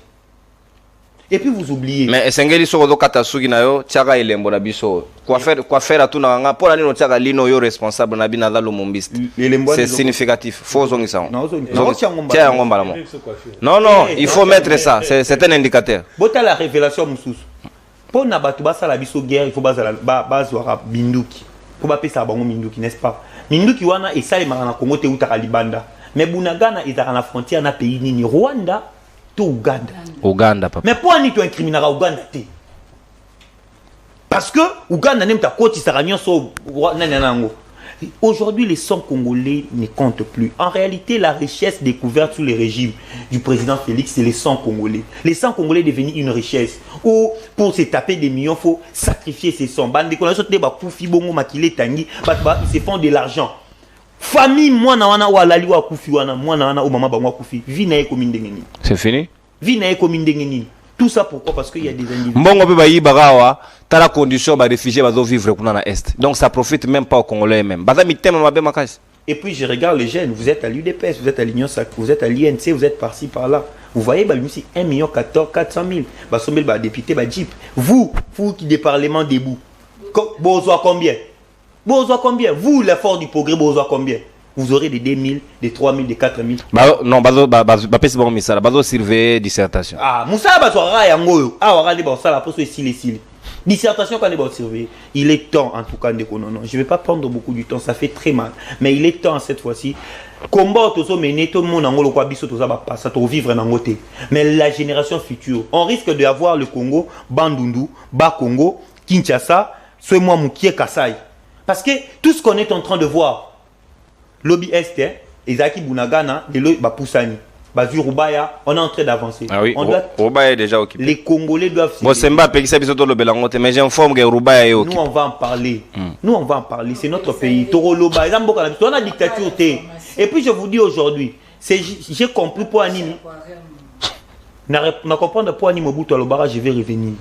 Et puis vous oubliez. Mais Sengeli Soro Katasugi Nayo, Tiaga et Lembo Nabiso. Quoi faire à tout Nanga pour aller au Tiaga Lino yo responsable Nabina la Lumumbiste. C'est significatif. Faut zongi ça. Non, il faut mettre ça. C'est un indicateur. Bota la révélation Moussous. Pour Nabatuba Salabiso guerre, il faut baser Binduki. Pour pas ça bango Binduki, n'est-ce pas? Binduki wana et ça les marana Congo te uta Libanda. Mais Bunagana ils à la frontière na pays ni Rwanda. Ouganda, papa. Mais pourquoi tu incrimines Ouganda? Parce que Ouganda n'aime ta côte, il s'arrange sur. Aujourd'hui, les sons congolais ne comptent plus. En réalité, la richesse découverte sous les régimes du président Félix, c'est les sons congolais. Les sons congolais devenus une richesse. Ou pour se taper des millions, il faut sacrifier ces sons. Ils se font de l'argent. Famille, moi, na ou alali wa kufi wana, moi na ou maman bangwa kufi. Vie na eko mindengeni. C'est fini? Vie na eko mindengeni. Tout ça pourquoi? Parce qu'il y a des individus. Mbongo pe bayi bagawa, t'as la condition ba réfugiés ba vivre kuna na est. Donc ça profite même pas aux Congolais même. Baza mitema mabe makas. Et puis je regarde les jeunes, vous êtes à l'UDPS, vous êtes à l'Union Sacrée, vous êtes à l'INC, vous êtes par-ci par-là. Vous voyez bah ici 1 400 000. Bah sommel ba député ba Jeep. Vous qui des parlements debout. Besoin combien? Besoin combien? Vous l'effort du progrès besoin combien? Vous aurez des 2 000, des 3 000, des 4 000. Non, c'est bon, ça. Bazo surveiller dissertation. Ah, Moussa Bazoara yango. Ah, on va aller ça la poste ici. Dissertation quand on va surveiller. Il est temps en tout cas de non. Je vais pas prendre beaucoup du temps, ça fait très mal. Mais il est temps cette fois-ci. Combat tout mener tout le monde en ngolo kwa biso tout ça va passer to vivre en côté. Mais la génération future, on risque de avoir le Congo, Bandundu, Bas Congo, Kinshasa, ce mois Moukié Kassai. Parce que tout ce qu'on est en train de voir lobby est, Ezaki Bunagana, Poussani, Bazu Rubaya, on est en train d'avancer. Ah oui, Rubaya est déjà occupé. Les Congolais doivent. Mais j'informe Nous, on va en parler. Nous, on va en parler. C'est notre pays. Toro Loba, on a dictature. Et puis, je vous dis aujourd'hui, j'ai compris pour Animi. On comprend pour Animi Mobutu Alobara, je vais revenir.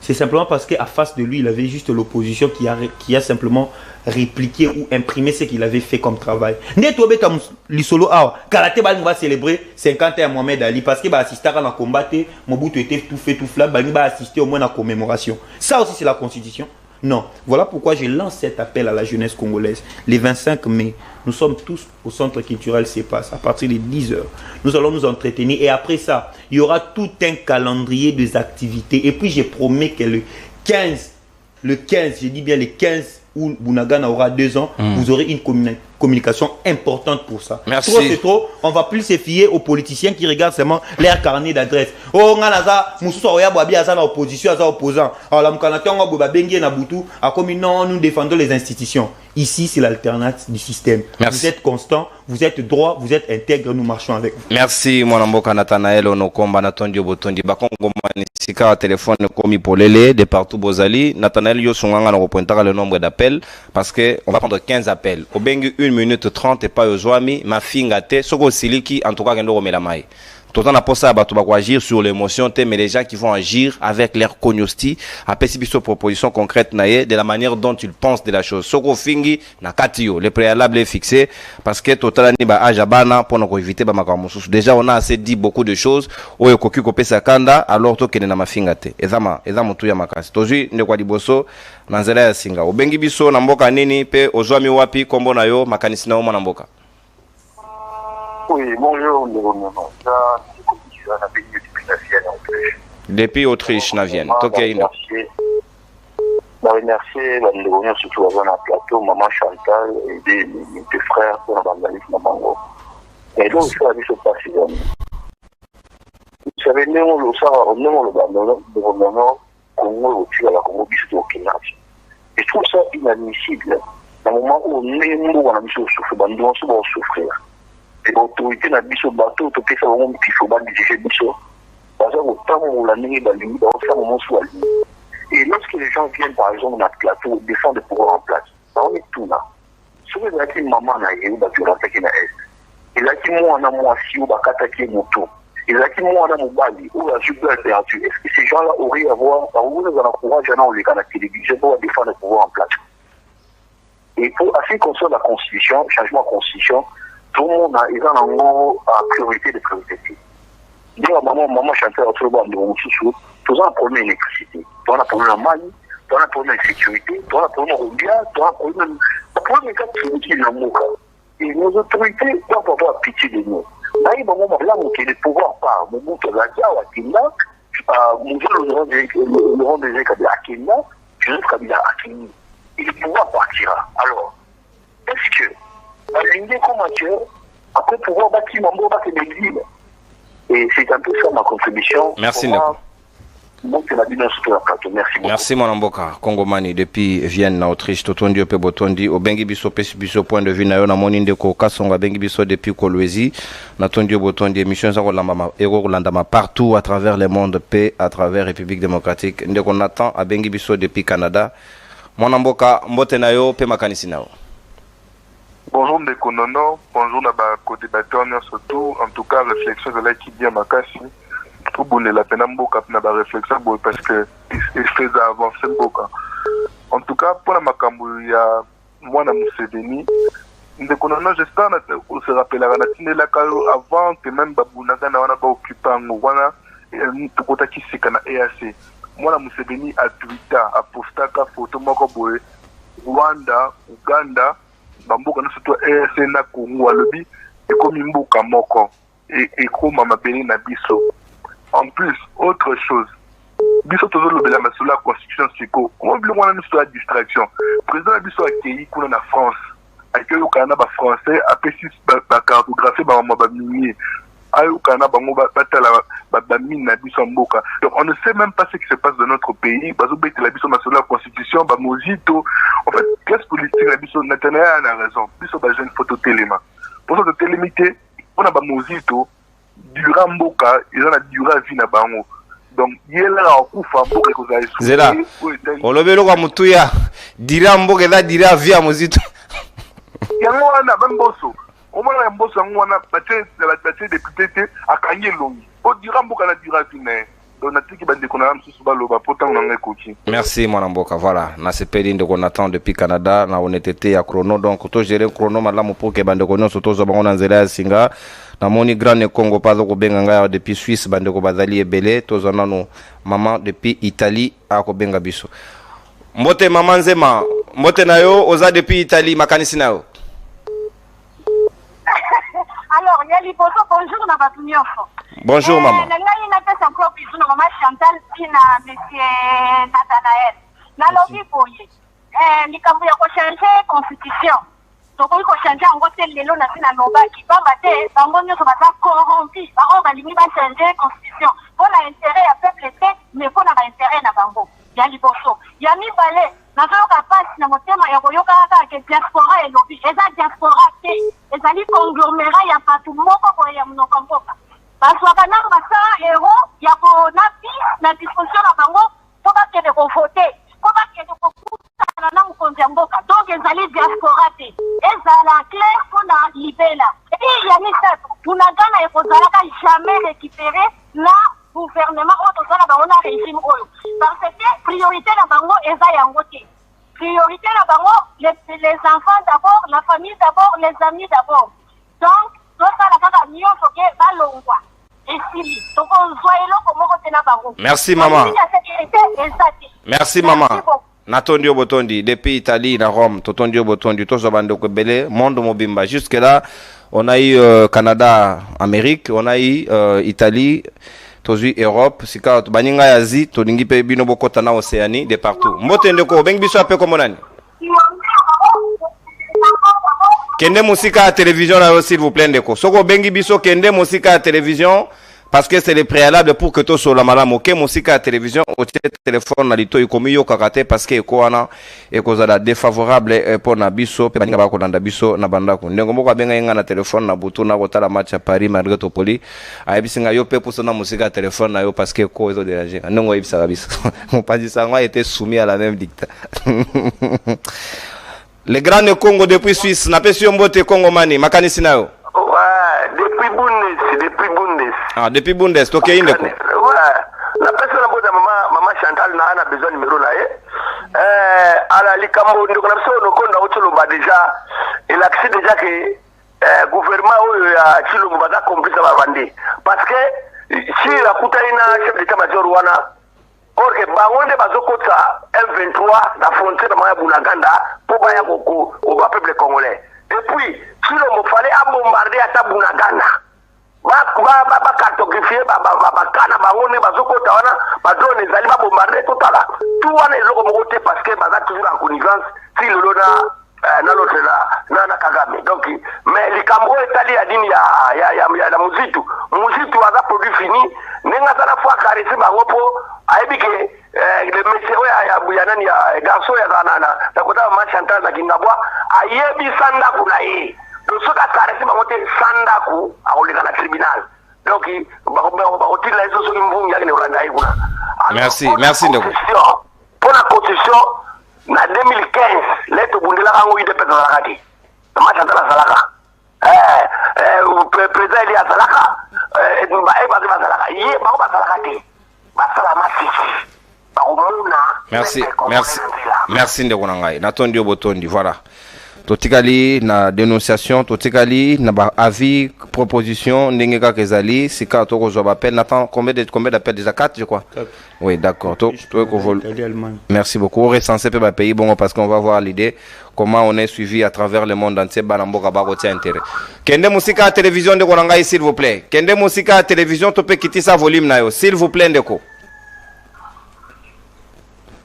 C'est simplement parce qu'à face de lui, il avait juste l'opposition qui a simplement répliqué ou imprimé ce qu'il avait fait comme travail. Netobeta Lisolo Awa, Kalate Bal va célébrer 50 ans à Mohamed Ali parce qu'il va assister à la combat. Mobutu était tout fait, tout flat. Il va assister au moins à la commémoration. Ça aussi, c'est la constitution. Non. Voilà pourquoi je lance cet appel à la jeunesse congolaise. Les 25 mai, nous sommes tous au centre culturel CEPAS à partir de 10h. Nous allons nous entretenir et après ça, il y aura tout un calendrier des activités. Et puis, je promets que le 15, je dis bien le 15 où Bunagana aura 2 ans, vous aurez une communication importante pour ça. Merci. Trop c'est trop, on va plus se fier aux politiciens qui regardent seulement leur carnet d'adresse. Oh, nganaza, Moussou Oya Boabi Aza na opposition, Aza opposant. Alors, la Mkanatanga Bobabengi na Boutou, a comme non, nous défendons les institutions. Ici, c'est l'alternative du système. Merci. Vous êtes constant, vous êtes droit, vous êtes intègre, nous marchons avec vous. Merci, mon amboka Nathanaël Onokomba Natondio Botondi. Bakongo Manisika à téléphone Komi Polele, de partout Bozali. Nathanaël Yosunganga nous repointera le nombre d'appels parce que on va prendre 15 appels. Au Bengi 1 minute 30 et pas au Zoami, ma fingate, Soko Siliki, en tout cas, Gendo Romelamai. Tout le temps, on a pensé à agir sur l'émotion, mais les gens qui vont agir avec leur cognosti, à Pessibiso proposition concrète, de la manière dont ils pensent de la chose. Soko Fingi, na Katio, le préalable est fixé, parce que total, ni ba ajabana, pour nous éviter, ba makamusus. Déjà, on a assez dit beaucoup de choses, oyo koku kope sakanda, alors to kene na mafingate. Ezama tu ya makasi. Tozi, ne kwa diboso, nanzela ya singa. Ubengi biso, namboka nini, pe, ozwami wapi, kombo na yo, makanisi na oma namboka. Oui, bonjour, depuis Autriche, Navienne. Je remercie la surtout dans un plateau, maman Chantal et des frères pour la bandaliste Mamango. Et donc, je suis allé se passer. Vous savez, nous, le gouvernement Congo au-dessus à la Congo, c'est au Kenya. Je trouve ça inadmissible. Dans le moment où on a mis au souffle, on va souffrir. Et l'autorité n'a pas de bateau, tout ça, on a faut pas diriger le bateau. Parce que autant on l'a mis dans l'île, on fait un moment sur la ligne. Et lorsque les gens viennent, par exemple, dans le plateau, défendre le pouvoir en place, on est tout là. Souvent, il y a une maman qui a eu, qui a attaqué la Est. Et là, qui moi, on a moi, si on a attaqué moto. Et là, qui moi, dans mon bali, où la super perdu, est-ce que ces gens-là auraient à voir, par où nous allons courage, on les à la télévision pour défendre le pouvoir en place. Et pour, à ce qui concerne la constitution, changement de constitution, tout le monde a, ils ont en gros, à priorité de priorité. Dire à maman chanteur, tout le monde, tout ça, un problème d'électricité. Tout un problème de Mali, tout un problème de sécurité, tout un problème de Rombia, tout un problème de l'amour. Et nos autorités doivent avoir pitié de nous. Là, il y a un moment là où le pouvoir part. Mon mot, c'est la Dia, à Kenya, mon Dieu, le rond des écoles à Kenya, Joseph Kabila à Kenya. Et le pouvoir partira. Alors, est-ce que, à l'Indien comme matière, après pouvoir bâtir mon mot, bâtir l'exil. Et c'est un peu ça ma contribution. Merci, Ndeko. Merci mon amboka Kongomani depuis Vienne na Autriche totondi ope botondi obengi biso pesi biso point de vue na yo na moni ndeko kasonga bengi biso depuis Kolwezi na tondi botondi émission za kolandama partout à travers le monde paix à travers République démocratique ndeko Nathan abengi biso depuis Canada mon amboka mbote na yo pe makanisi na yo. Bonjour ndeko Nono, bonjour na ba co-débatteur surtout en tout cas réflexion de la qui dit makasi. Tout bonne la peine mboka na ba réflexion parce que il fait avancer mboka. En tout cas pour la makambo ya moi na Museveni ndeko Nono j'espère on se rappellera na tinela kalo avant que même babunaka na wana ba occuper ngwana to kota kisika na EAC. Moi na Museveni a Twitter a postaka photo moko boye Rwanda, Uganda bamboka na surtout EAC na Congo alobi ekomi mboka moko et ekoma mabeli na biso. En plus, autre chose, biso toujours le bela sur la constitution siko. Comment bien on a une histoire de distraction. Président biso accueilli kuna na France. Accueilli au Canada ba français après six ba cartographie ba mama ba minier. Ayo Canada bango ba mine na biso mboka. Donc on ne sait même pas ce qui se passe dans notre pays. Bazo bete la biso sur la constitution ba mozito. En fait, qu'est-ce politique la biso Nathanaël a raison. Biso ba jeune photo téléma. Pour ça de télémité, on a ba mozito durant mboka ils ont la durée vie na bango donc yela akufa mboka kozali zela olobelo kwa mutuya dira mboka eza dira vie mozito yango wana bamboso omona mboso yango wana batie député te akangi elongi o dira mboka na dira vie na donc natiki bandeko na msusu baloba potango nanga ekoki. Merci mon amboka voilà na sepeli ndeko Nathan depuis Canada na honnêteté ya chrono donc to gérer chrono malamu pour que bandeko nyonso tozo bango na nzela ya singa na moni Grand Congo pazo ko benga ngaya depuis Suisse bandeko bazali ebele tozo nanu maman depuis Italie a ko benga biso mbote maman nzema mbote na yo oza depuis Italie makanisi na yo. Alors, il y a les photos, bonjour, na batunyoso. Bonjour, maman. Ngai na pesa encore bisou na maman Chantal tina monsieur Nathanaël. Na lobi boye. Likambo ya ko changer constitution. Donc on ko changer en gote lelo na sina loba ki ba bate bango nyoso ba corrompu. Ba on ba limi ba changer constitution. Pour l'intérêt ya peuple te, mais pour na intérêt na bango. Ya liboso. Ya mi balé na zoka passe na motema ya koyoka ka ke diaspora et lobi. Eza diaspora te. Ezali conglomérat ya patu moko ko ya mnoko mboka. Baswaka na basa héros ya na na disposition na bango pour pas que de voter pour pas que de kukuta na mkonzi ya mboka donc ezali diaspora te ezala clair pour na libela et puis ya misa tunagana ekozalaka jamais récupérer la gouvernement au tozala bango na régime oyo parce que priorité na bango eza yango te priorité na bango les enfants d'abord la famille d'abord les amis d'abord donc tosala kaka nyonso ke balongwa. Merci maman. Merci maman. Natondio Botondi depuis Italie na Rome, Totondio Botondi tous bande ko belé monde mobimba jusque là on a eu Canada, Amérique, on a eu Italie, tozu Europe, sika baninga ya Asie, toningi pe bino bokota na Océanie de partout. Mbote ndeko bengi biso ape comme nani? Kende musika à télévision là s'il vous plaît ndeko. Soko bengi biso kende musika à télévision parce que c'est le préalable pour que to so la malamu ke musika à télévision au téléphone na lito ikomi yo kakate parce que ko wana ekozala défavorable pour na biso pe baninga bako nda biso na bandako ndengo moko benga nga na téléphone na butu na kotala match à Paris malgré Topoli ayebisinga yo pe pour na musika à téléphone na yo parce que ko ezo déranger ndongo yebisa biso mon padisanga était soumis à la même dictat. Le Grand Congo depuis Suisse, n'a pas su mbote Congo mani, makanisi na yo. Ouais, depuis Bundes. Ah, depuis Bundes, ok, indeko. Ouais. La personne a maman Chantal n'a besoin de numéro là. Alors, les Cambodgiens, on a déjà, il a accès déjà que le gouvernement a complice à vendre. Parce que si la Koutaïna, chef d'état-major, or que bangonde bazokota M23 na frontière de Bunaganda pour baya au peuple congolais. Et puis, si l'on fallait bombarder à Bunaganda, ba cartographier ba kana bangonde bazokota wana ba drone ezali ba bombarder totala. Tout wana ezoko mokote parce que baza toujours en connivence si le lona na l'autre là na Kagame. Donc mais les Cambro etali ya dini ya muzitu aza produit fini nenga sana fois caresser bango po aibi ke le monsieur ya nani ya garçon ya na kota ma Chantal na Kingabwa ayebi sanda kuna ye donc soka caresser bango te sanda ku akoleka na tribunal donc ba otila eso so mvungi yake ne Rwanda kuna. Merci ndeko pour la constitution na 2015 leto bundela kango ide pesa la kati ma Chantal salaka président Elia salaka merci ndeko na ngai natondi obotondi voilà totikali na dénonciation totikali na ba avis proposition ndenge kaka ezali sika tokozwa appel Nathan combien d'appels déjà 4 je crois 4. Oui d'accord merci beaucoup recensé pe ba pays bon parce qu'on va voir l'idée comment on est suivi à travers le monde entier banamboka bakoti intérêt kende musika télévision ndeko na ngai s'il vous plaît kende musika télévision to pe kitisa volume na yo s'il vous plaît ndeko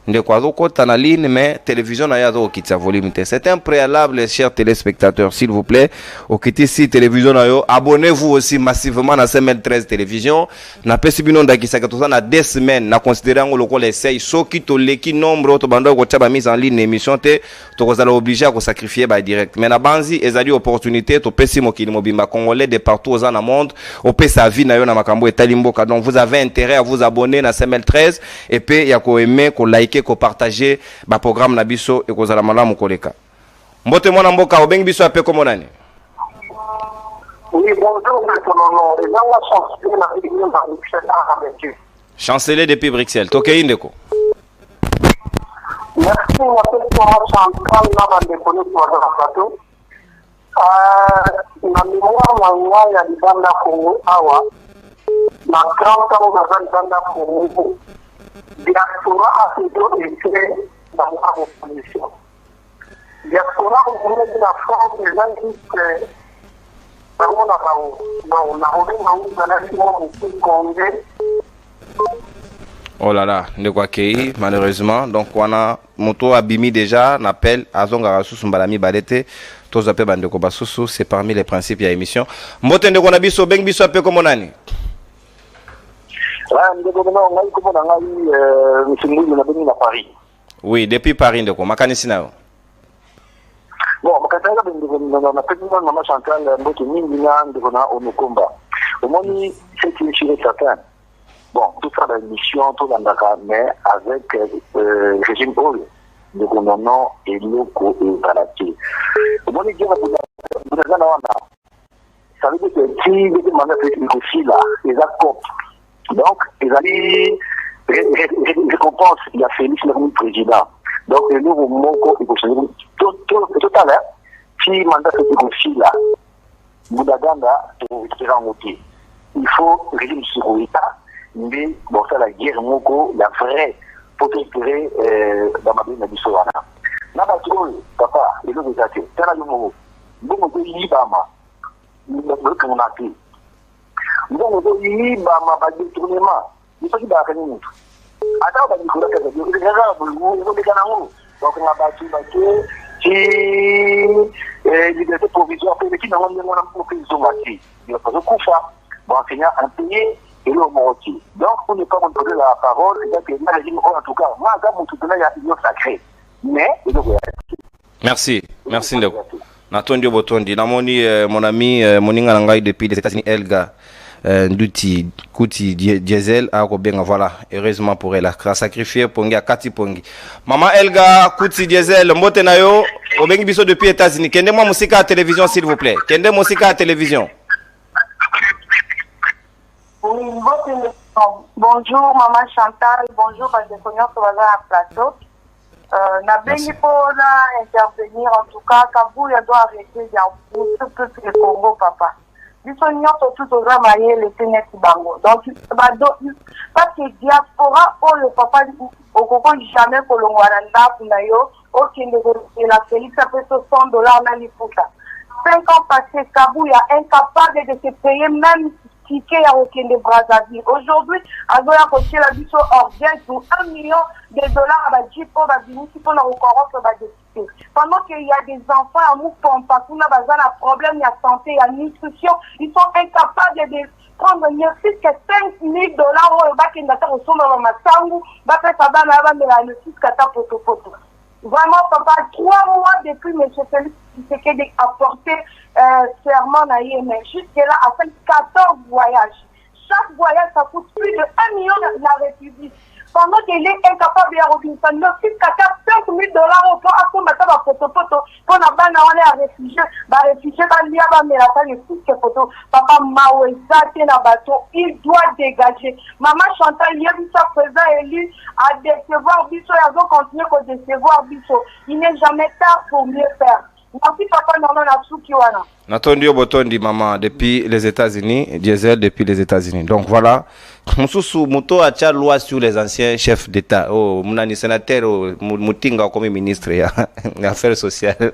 ndeko azokota na ligne mais télévision na ya zo kitisa volume te c'est un préalable chers téléspectateurs s'il vous plaît au kitisi télévision na yo abonnez-vous aussi massivement na CML13 télévision na pesi bino ndakisa ka toza na 2 semaines na considérer ngo lokolo essaye soki to leki nombre to bando ko taba mise en ligne émission te to kozala obligé à ko sacrifier ba direct mais na banzi ezali opportunité to pesi mokili mobimba congolais de partout aux na monde au pesa vie na yo na makambo etali mboka donc vous avez intérêt à vous abonner na CML13 et puis ya ko aimer ko liker ko partager ba programme na biso et kozala malamu koleka mbote mwana mboka obengi biso ape komo nani. Oui, bonjour, chancelier depuis Bruxelles toke indeko. Merci moi Chantal na bandeko ni kwa plateau na mémoire ya libanda Congo awa na 30 ans na libanda Congo diaspora a toujours été dans la opposition. Diaspora au niveau de la France, les gens disent que oh là là, de quoi qu'il malheureusement donc on a moto abimi déjà n'appelle azonga rasusu mbalami balete tous appels bande ko basusu c'est parmi les principes ya émission mbote ndeko na biso beng biso ape comme nani. Oui, depuis Paris, ndeko makanisi nayo. Bon, makatanga na président maman Chantal mbote mingi na ndeko na onokomba. Omoni c'est une chose certaine. Bon, tout ça la mission tout dans Dakar mais avec régime Paul de gouvernement et loko et balaté. Omoni dire na wana ça veut dire que si les mandats aussi là, les accords. Donc, ils allaient récompense, il a fait le président. Donc, le nouveau Moko, tout à l'heure, si le mandat se confie là, Boudaganda, il faut régime sur l'État, mais bon, ça, la guerre Moko, la vraie, pour récupérer dans ma vie, Nabisoana. Nabatrol, papa, et le désastre, c'est là le mot. Bon, on peut y aller, le canapé. Donc, il y a un détournement. Il faut qu'il y ait un détournement. Attends, il faut que il y ait un détournement. Donc, on a battu, liberté provisoire, mais qui n'a pas de provision. Il y a un coup, bon, enseignant un pays et le mortier. Donc, pour ne pas contrôler la parole, il y a un régime, en tout cas, moi, il y a une sacrée. Mais, merci, merci, Ndeko. Natondi Botondi, namoni mon ami Moninga Nangai depuis les États-Unis, Elga. Nduti Kuti Diesel a Robenga, voilà, heureusement pour elle, a sacrifié Pongi à Kati Pongi. Maman Elga Kuti Diesel, mbote na yo, Obengi biso depuis les États-Unis. Kende moi musika à télévision s'il vous plaît. Kende musika à télévision. Bonjour Maman Chantal, bonjour Badefonion sur la plateau. Na bengi pour intervenir en tout cas, Kabouya doit arrêter pour tout le Congo, papa. Bisogna tout aux amaillés le Ténet Bango. Donc, parce que diaspora, le papa, au Congo, jamais pour le Rwanda, pour Nayo, aucun de la Félix, ça fait $100 dans les Fouta. 5 ans passés, Kabouya incapable de se payer même ticket à aucun de Brazzaville. Aujourd'hui, à Goya Koché, la biso orgueil pour $1 million à la Jipo, à Binisi, pour la recorrence, à la pendant qu'il y a des enfants à Moupon, parce qu'on a besoin d'un problème, il y a santé, il y a nutrition, ils sont incapables de prendre plus que $5 000 au bac et d'attendre au sommet dans ma sangu, bac et tabac, mais la notice kata poto. Vraiment, papa, 3 mois depuis M. Félix Tshisekedi a porté serment à Yémen. Jusque-là, a fait 14 voyages. Chaque voyage, ça coûte plus de $1 million de la République. Pendant qu'il est incapable de Robinson, le fils a $5 000 pour combattre la photo pour la banne à réfugié, le fils que photo, papa Maoueza, na bateau, il doit dégager. Maman Chantal, il y a vu sa présent élu à décevoir Bisso, et à continuer à décevoir Bisso. Il n'est jamais tard pour mieux faire. Merci papa, non, la Soukiwana. Natondio Botondi maman depuis les États-Unis, Diesel depuis les États-Unis. Donc voilà, Moussou Mouto a tcha loi sur les anciens chefs d'État. Oh, Mounani sénateur, oh, Moutinga comme ministre des Affaires sociales.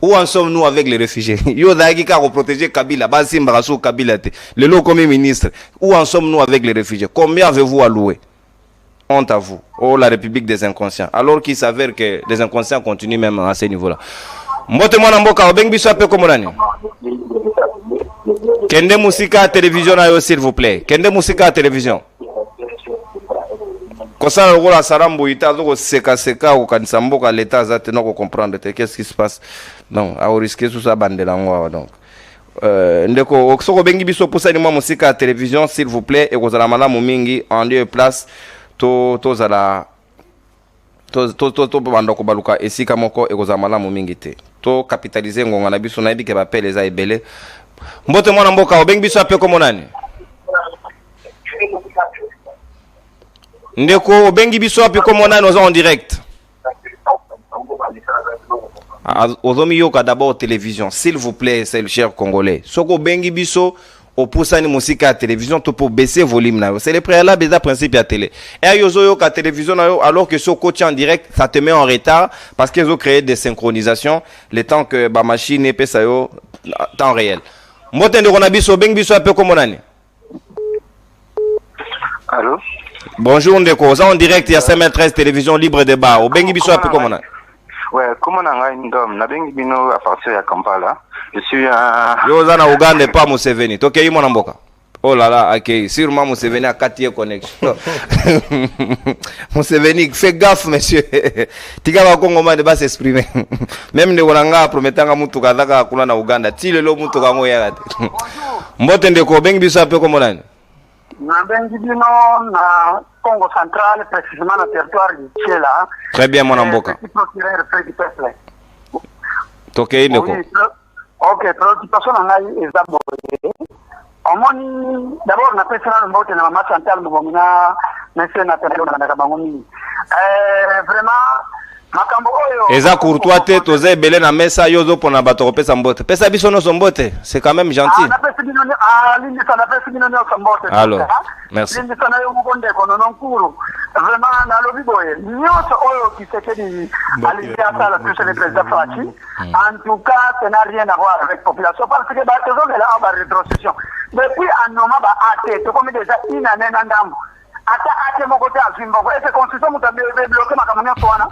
Où en sommes-nous avec les réfugiés? Yo Dagi ka protéger Kabila, Basim Barassou Kabila, le lot comme ministre. Où en sommes-nous avec les réfugiés? Combien avez-vous alloué? Honte à vous. Oh, la République des inconscients. Alors qu'il s'avère que les inconscients continuent même à ce niveau-là. Mbote mwana mboka obeng biso ape komolani. Kende musika à télévision ayo s'il vous plaît. Kende musika à télévision. Kosa lokola sarambo ita zoko seka ko kanisa mboka l'état zate noko comprendre qu'est-ce qui se passe. Donc a risquer sous sa bandela ngwa donc. Ndeko oksoko bengi biso posa ni mwa musika à télévision s'il vous plaît et kozala malamu mingi en lieu et place to zala to bando ko baluka esika moko ekozala malamu mingi te. To capitaliser ngonga na biso na yebi ke ba pele za ebele. Mbote mwana mboka obengi biso ape komo nani? Ndeko obengi biso ape komo nani oza en direct? Ozomi yoka d'abord télévision s'il vous plaît, c'est le cher congolais. Soko bengi biso au poussani musika à télévision to pour baisser volume na. C'est le préalable des principes à télé. Et yozo yoka télévision na yo alors que ce coach en direct ça te met en retard parce qu'ils ont créé des synchronisations le temps que ba machine et ça yo temps réel. Mbote ndeko na biso bengi biso ape komo nani? Allô? Bonjour ndeko, ça en direct il y a 513 télévision libre débat. Au bengi biso ape komo nani? Ouais, comment on a une dame? Na bengi bino à partir de Kampala. Je suis un... Yo zana Uganda pas Museveni. Toke yi mwana mboka. Oh là là, ok. Sûrement Museveni a 4 connexion. Museveni, fais gaffe monsieur. Tika ba Congo ma de pas s'exprimer. Même ne wolanga prometanga mutu kadaka kula na Uganda. Ti lelo mutu ka ngoya gate. Mbote ndeko bengi biso ape komo nani? Na bengi bino na Congo central, précisément na territoire de Tchela. Très bien mwana mboka. Toke yi ndeko. Ok, préoccupation en est d'abord. D'abord, on a fait ça dans le Maman Chantal Moumina, monsieur Nathalie, vraiment, Eza courtois te toze belé na mesa yozo pona bato pesa mbote. Pesa biso no sombote, c'est quand même gentil. Alors, merci. Vraiment na lobi boye. Nyoso oyo kisekedi aliya sala plus le président Fachi. En tout cas, ça n'a rien à voir avec la population parce que ba tozo là en rétrocession. Depuis un moment ba ate, to comme déjà une année ndambo. Ata mon côté à Zimbabwe, et c'est constitution mutambe bloqué ma campagne soana.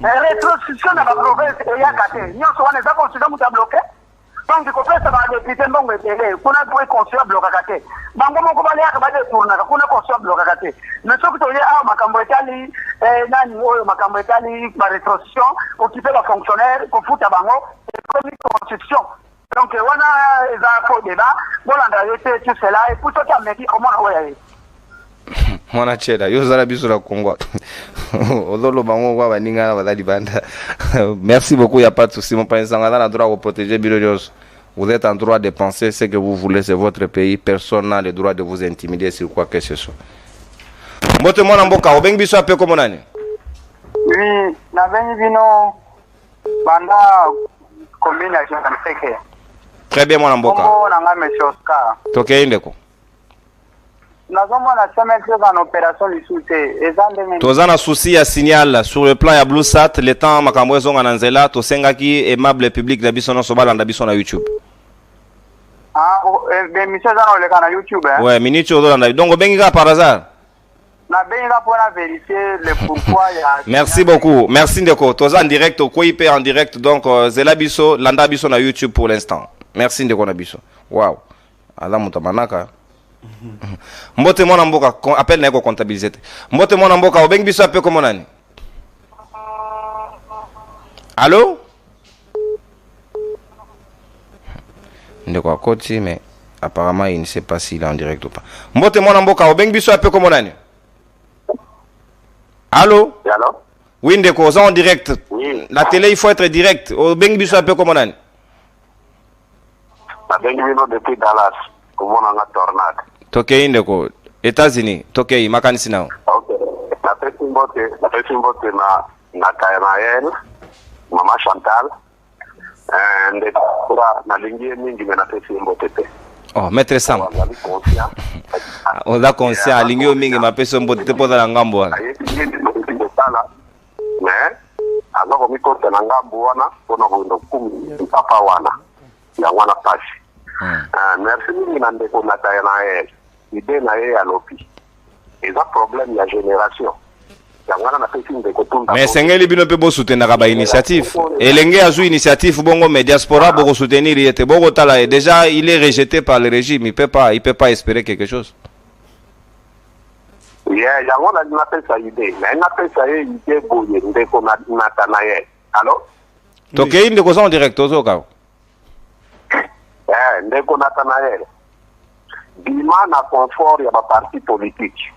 Rétrocession dans la province et yakate. Nyoso wana za constitution mutambe bloqué. Donc, il faut faire ça dans les petits bons et qu'on a trouvé construire bloc à côté. Bango moko bale ya kabade tourna qu'on a construire bloc à côté. Mais ce que tu as makambo etali nani oyo makambo etali ba rétrocession occuper la fonctionnaire ko futa bango et comme constitution. Donc wana eza faux débat bolanda yote tout cela et pour ça meki comment oya mwana chela yo zala biso la Congo. Ozolo bango kwa baninga na bazali banda. Merci beaucoup, il y a pas de souci mon père sangana na droit de protéger Bilonios. Vous êtes en droit de penser ce que vous voulez, c'est votre pays. Personne n'a le droit de vous intimider sur quoi que ce soit. Mbote mwana mboka, obengi biso ape komo nani? Oui, na bengi bino banda commune ya Jean-Seke. Très bien mwana mboka. Kombo na nga monsieur Oscar. Toke indeko. Nazomona semaine en opération lisute ezande toza na souci ya signal sur le plan ya BlueSat le temps makambo ezonga na nzela tosengaki aimable public na biso nyonso balanda biso na YouTube. Ah, émission ezana oleka na YouTube hein? Ouais, minute ozolanda donc obengi ka par hasard. Na bengi ka pona vérifier le pourquoi ya. Merci beaucoup, merci ndeko toza en direct au Koipe en direct donc zela biso landa biso na YouTube pour l'instant. Merci ndeko na biso. Wow. Ala mutamanaka. Mbote mwana mboka appel na eko comptabiliser. Mbote mwana mboka obengi biso ape komo nani? Allô? Ndeko akoti mais apparemment il ne sait pas s'il est en direct ou pas. Mbote mwana mboka obengi biso ape komo nani? Allô? Allô? Oui ndeko oza en direct. Oui. La télé il faut être direct. Obengi biso ape komo nani? Abengi bino depuis Dallas. Komona nga tornade. Tokei ndeko États-Unis tokei makanisi nao. Okay. Na pesi mbote na Kainael, Mama Chantal. Nde kura na lingi mingi na pesi mbote te. Oh, maître Sam. On a conscient alingi mingi mapesi mbote te poza na ngambo wana. Mais azoko mikota na ngambo wana pona ko kumi papa wana. Ya wana pasi. Merci mingi na ndeko na Kainael. Idée na ye alopi. Eza problème ya génération. Yangwana na pesi ndeko tunda. Mais sengeli bino pe bo soutenir ba initiative. Elenge azu initiative bongo mais diaspora bo soutenir yete bogo tala déjà il est rejeté par le régime, il peut pas espérer quelque chose. Yeah, yangwana na pesa idée. Na pesa ye idée boye ndeko na Nathanaël. Allô? Tokei ndeko za en direct ozoka. Ndeko Nathanaël. Bima na confort ya ba parti politique.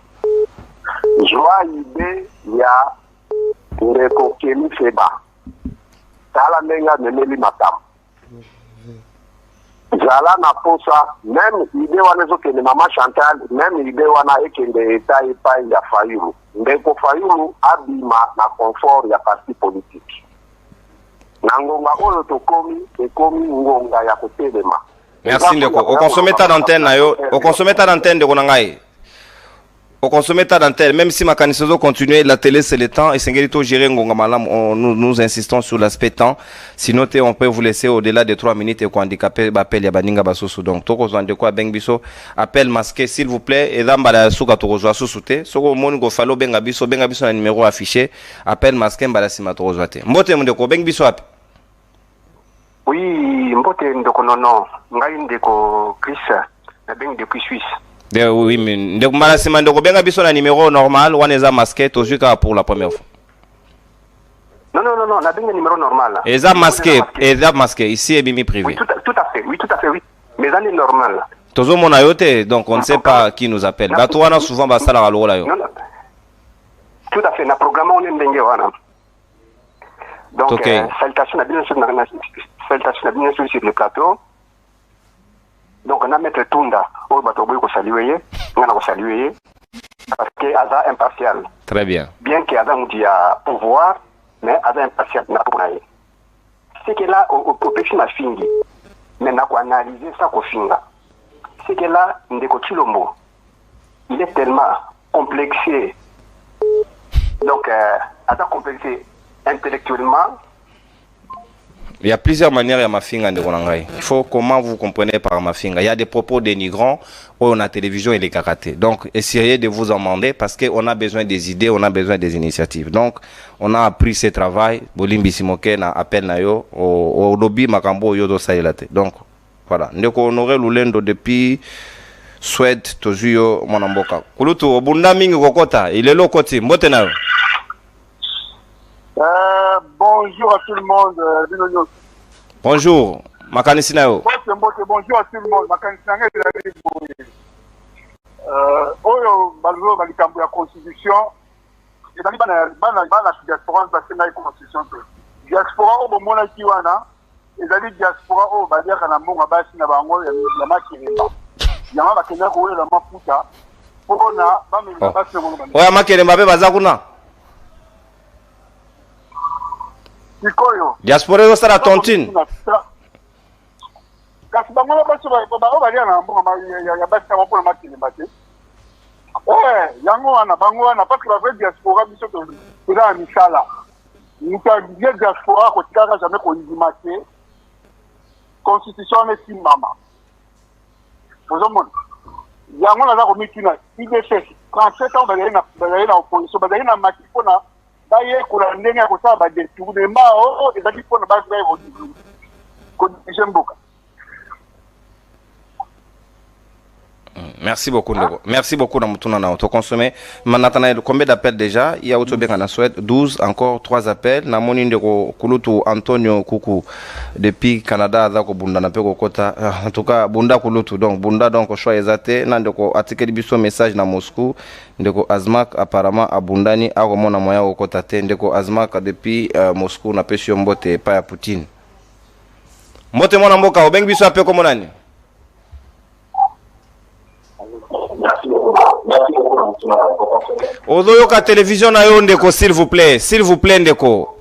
Joa idée ya ndeko Kemi Seba. Tala nenga nemeli matam. Zala na posa même idée wana ezokende Mama Chantal, même idée wana ekende eta epai ya Fayulu. Ndeko Fayulu abima na confort ya parti politique. Na ngonga oyo tokomi ekomi ngonga ya kotelema. Merci ndeko. Au consommer ta d'antenne na yo, au consommer ta d'antenne de konangai. Au consommer ta d'antenne, même si ma canisezo continue, la télé c'est le temps et Sengelito gérer ngonga malam, nous insistons sur l'aspect temps. Sinon on peut vous laisser au-delà de 3 minutes et qu'on handicapé appel ya baninga basoso. Donc toko zande quoi beng biso appel masqué s'il vous plaît et damba la suka toko zo sosoute. Soko moni go falo benga biso na numéro affiché appel masqué mbala sima toko zoate. Mbote ndeko beng biso app. Oui, mbote ndeko nono, ngai ndeko Chris, na bengi depuis Suisse. Oui, mais ndeko mala sima ndeko benga biso na numéro normal, waneza masqué tozuka pour la première fois. Non, na bengi numéro normal. Eza masqué, ici est bimi privé. Oui, tout à fait, oui. Mais ça est normal. Tozo mona yote, donc on ne sait pas qui nous appelle. Bato wana souvent basala la lola yo. Non. Tout à fait, na programme on est ndenge wana. Donc okay. Salutation à bien sûr sur le plateau. Donc on a mettre Tunda au bateau boy ko saluer, on a saluer parce que Aza impartial. Très bien. Bien que Aza nous dit à pouvoir, mais Aza impartial na pour naïe. C'est que là au péché na fingi. Mais na ko analyser ça ko finga. C'est que là ndeko Chilombo. Il est tellement complexé. Donc Aza complexé intellectuellement. Il y a plusieurs manières à mafinga de Ronangai. Il faut comment vous comprenez par mafinga. Il y a des propos dénigrants où on a télévision et les karatés. Donc essayez de vous amender parce qu'on a besoin des idées, on a besoin des initiatives. Donc on a appris ce travail. Bolimbi Simoke na appel na yo au lobby makambo yodo sailate. Donc voilà. Ndeko honoré Lulendo depuis Suède tozuyo mwanamboka. Kulutu obunda mingi kokota. Il est là côté. Mbote na yo. Bonjour à tout le monde. Bonjour, Makanisi Nao. Bonjour à tout le monde. Makanisi Nao. Balzo balikambo ya constitution. Et dans la diaspora parce que na constitution. Diaspora au moment qui wana ezali diaspora oyo baliaka na mbongo basi na bango ya makelemba yango bakendaka kowelela mafuta mpona bamemela basi yango oyo makelemba mpe baza kuna sikoyo diaspora ezosala tontine kasi bango basi bango balia na mbongo ya basi yango mpona makelemba te yango wana bango wana parce que bavrai diaspora biso toza na misala moto alie diaspora akotikaka jamais kondima te constitution wana esimbama ozomona yango naza komituna idps 37 ans bazali na opposition bazali na maki mpona bayekola ndenge ya kosala badetournement oyo ezali mpona kodirige mboka. Merci beaucoup, Ndeko. Merci beaucoup, Namutuna Naoto consommé. Nathanaël, combien d'appels déjà? Il y a Autobien en Suède, 12, encore 3 appels. Namoni Ndeko Kulutu Antonio Kuku depuis Canada, Azako Bunda Napeko Kota. En tout cas, Bunda Kulutu, donc Bunda, donc choix exacté. Nandeko article biso message na Moscou. Ndeko Azmak apparemment à Bundani, à Romona Moya au Kota. Ndeko Azmak depuis Moscou, n'a pas sur Mbote, pas à Poutine. Mbote Mona Mboka, au Bengibiso appel comme on Ozoyoka télévision na yo Ndeko, s'il vous plaît Ndeko.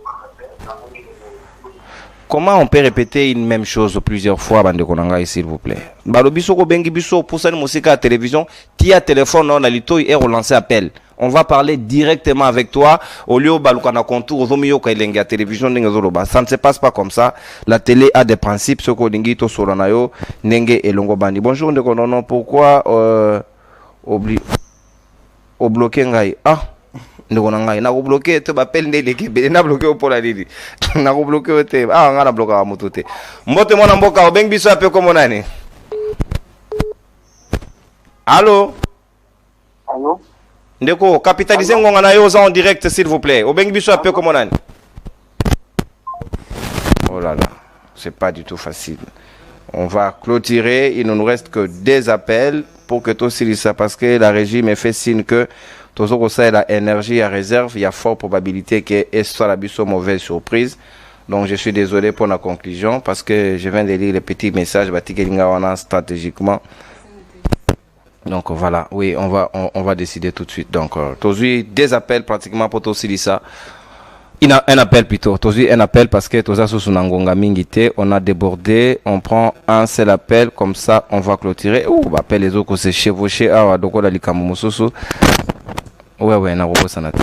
Comment on peut répéter une même chose plusieurs fois Bandeko Nangai, s'il vous plaît? Balobiso ko bengi biso pour ça musique à télévision, tia téléphone on a lito et relancer appel. On va parler directement avec toi au lieu baluka na contour ozomiyo ka ilenga télévision ndenge zoloba. Ça ne se passe pas comme ça. La télé a des principes ce ko lingi to solana yo ndenge elongo bandi. Bonjour Ndeko non pourquoi au bloqué ngai Ndeko ngai na ko bloqué te bapel ndele kebe na bloqué pour la lili na ko bloqué te ngana bloqué moto te mbote mona mboka obeng biso ape ko monani. Allô Ndeko capitaliser ngonga na yo en direct s'il vous plaît obeng biso ape ko monani. Oh là là, c'est pas du tout facile. On va clôturer, il ne nous reste que des appels pour que tout ça parce que la régie me fait signe que tout ça la énergie à réserve, il y a forte probabilité que ce soit la mauvaise surprise. Donc je suis désolé pour la conclusion parce que je viens de lire les petits messages stratégiquement. Donc voilà, oui, on va décider tout de suite. Donc aujourd'hui des appels pratiquement pour tout ça. Il a un appel plutôt. Aujourd'hui un appel parce que tout ça sous Nangonga Mingite, on a débordé, on prend un seul appel comme ça, on va clôturer. Ouh, bah appelle les autres c'est chevauché ah donc on a likamususu. Ouais, na robo sanate.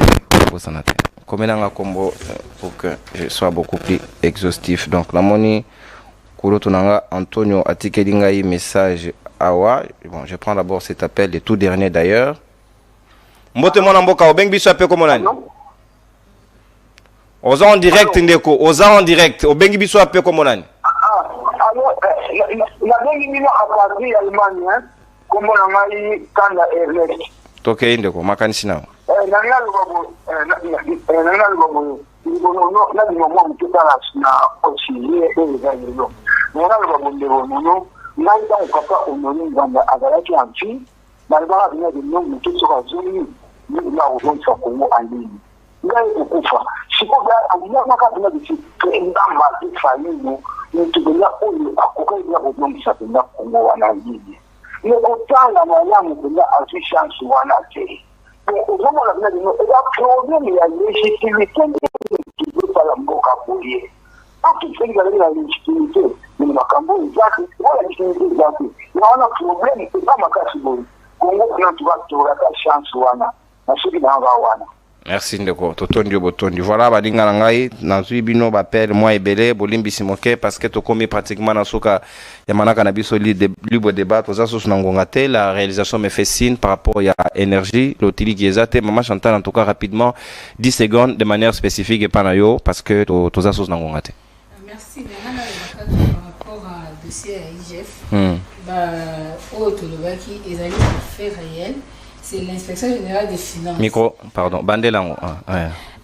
Comme dans un combo pour que je sois beaucoup plus exhaustif. Donc la moni Kulotunanga Antonio Atikelinga message awa. Bon, je prends d'abord cet appel, le tout dernier d'ailleurs. Mbote mona mboka obeng biso appel comme on Oza en direct Ndeko, oza en direct, obengi biso appel comme on alors la bengi bino à Paris Allemagne comme on a eu quand la Ernest. Ok Ndeko, makanisi nao. Nanga lugo na di mama mutala na oshiye ezalelo. Nanga lugo ndebo nanga ukapa umoni ngamba agalaki anchi, balaba bina de no mutso ka zuni ni na uzonsa kongo andini. Ngai ukufa. Sikoga amuna kabina bisi ngamba ifayini nitugenya oyo akoka ya uzonsa kongo kongo wanandini. Nokotanga na yamu kuna asishansi wana te. Uzoma la bina dino eza problème ya légitimité qui veut pas la mboka boye. Aki tsenga la légitimité ni makambo zaki wala légitimité zaki. Na wana problème eza makasi boye. Kongo kuna tuba ka chance wana. Na shiki na wana. Merci Ndeko, totondi botondi. Voilà balinga ngai nazui bino bapel moi ebele bolimbi simoke parce que to komi pratiquement na soka ya manaka na biso libre débat toza soso na ngonga te la réalisation me fait signe par rapport à énergie l'otili qui ezate maman Chantal en tout cas rapidement 10 secondes de manière spécifique et panayo parce que toza soso na ngonga te. Merci par rapport à dossier à IGF. Otolobaki ezali fait réel. C'est l'inspection générale des finances. Micro, pardon, Bandelango.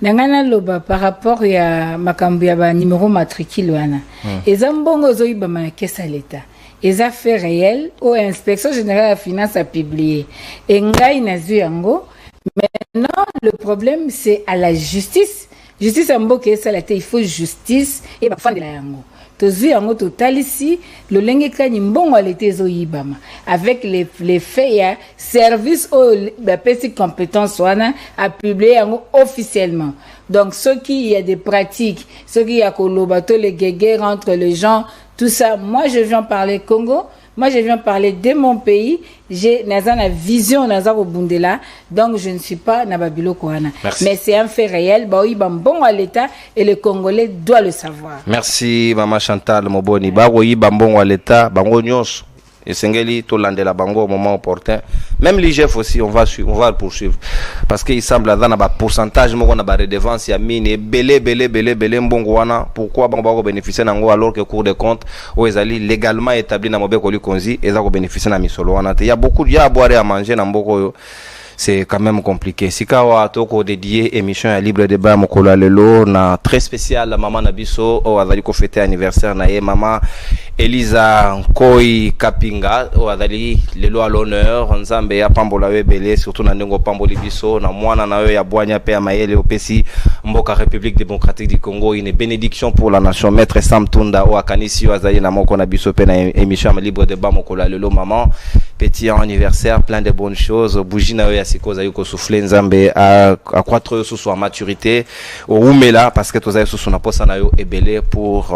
Nangana loba par rapport à makambu ya ba numéro matricule wana. Eza mbongo zo iba ma caisse à l'état. Eza fait réel ou inspection générale des finances a publié. Et ngai nazu yango. Maintenant le problème c'est à la justice. Justice ambo que ça la il faut justice et ba fande la yango. tozwi yango totalisi lolenge kani mbongo alete ezoyibama avec les faits ya service oyo bapesi compétence wana apublie yango officiellement. Donc ce qui y a des pratiques, ce qui y a koloba to les guéguerres entre les gens, tout ça, moi je viens parler Congo. Moi, je viens parler de mon pays. J'ai la vision au Bundela. Donc, je ne suis pas Nababilo Kouana. Mais c'est un fait réel. Bon à l'État et les Congolais doivent le savoir. Merci, Maman Chantal Moboni. Baroyi Bambon à l'État. Bango Nyos. Et Sengeli, tout l'an de la Bango au moment opportun. Même l'IGF aussi, on va le poursuivre. Parce qu'il semble que dans un pourcentage, on a des redevances, il y a mine, belé, mbongoana. Pourquoi on bénéficier d'ango alors que le cours de compte, où ils allaient légalement établi dans le Mobile Konzi, et ils ont bénéficié de Misoloana. Il y a beaucoup de à boire et à manger dans Mboko. C'est quand même compliqué. Si kawa toko dédié émission à libre débat mokolo lelo na très spécial maman Nabiso o azali ko fêter anniversaire na ye maman Elisa Nkoi Kapinga o azali lelo à l'honneur nzambe ya pambola webele surtout na ndenge pamboli biso na mwana na yo ya bwanya pe ya mayele opesi mboka République démocratique du Congo une bénédiction pour la nation maître Sam Tunda o akanisi o azali na moko na biso pe na émission à libre débat mokolo lelo maman petit anniversaire plein de bonnes choses bougie na yo sikoza yuko souffler nzambe à croître sous sa maturité au umela parce que toza sous son aposa na yo ebelé pour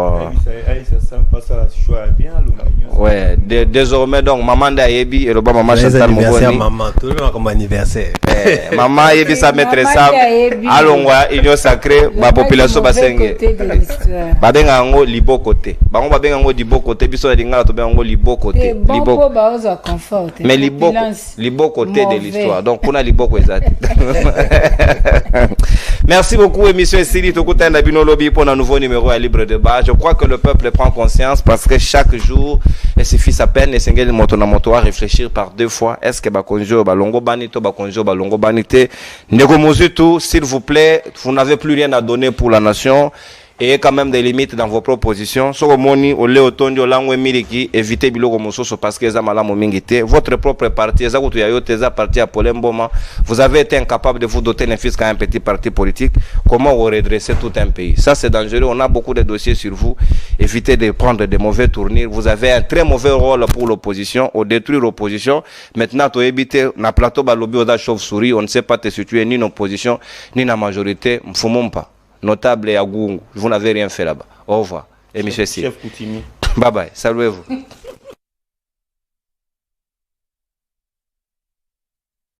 ouais désormais donc maman da yebi et le maman Chantal Moboni maman toujours comme anniversaire maman yebi sa maîtresse alongwa union sacrée ma population basenge babenga ngo libo côté bango babenga ngo libo côté biso ya lingala to benga ngo libo côté libo mais libo côté de l'histoire donc on a liboko ezati. Merci beaucoup émission Sili Tokuta Ndabino Lobby pour un nouveau numéro à libre débat. Je crois que le peuple prend conscience parce que chaque jour il suffit sa peine et s'engage moto na moto à réfléchir par deux fois est-ce que bakonjo balongo banito bakonjo balongo banité nego mozutu s'il vous plaît vous n'avez plus rien à donner pour la nation. Et quand même des limites dans vos propositions. Soromoni, ole otondi, olangwe miliki, évitez biloko mososo parce que zamala momingite. Votre propre parti, ezakutu ya yote, eza parti à Polemboma. Vous avez été incapable de vous doter d'un fisc à un petit parti politique. Comment vous redressez tout un pays? Ça, c'est dangereux. On a beaucoup de dossiers sur vous. Évitez de prendre des mauvais tournures. Vous avez un très mauvais rôle pour l'opposition, au détruire l'opposition. Maintenant, tu éviter, na plateau balobi oda chauve-souris, on ne sait pas te situer ni en opposition, ni en majorité. Mfumons pas. Notable et à Gungu. Vous n'avez rien fait là-bas. Au revoir. Et monsieur Si. Bye bye. Saluez-vous.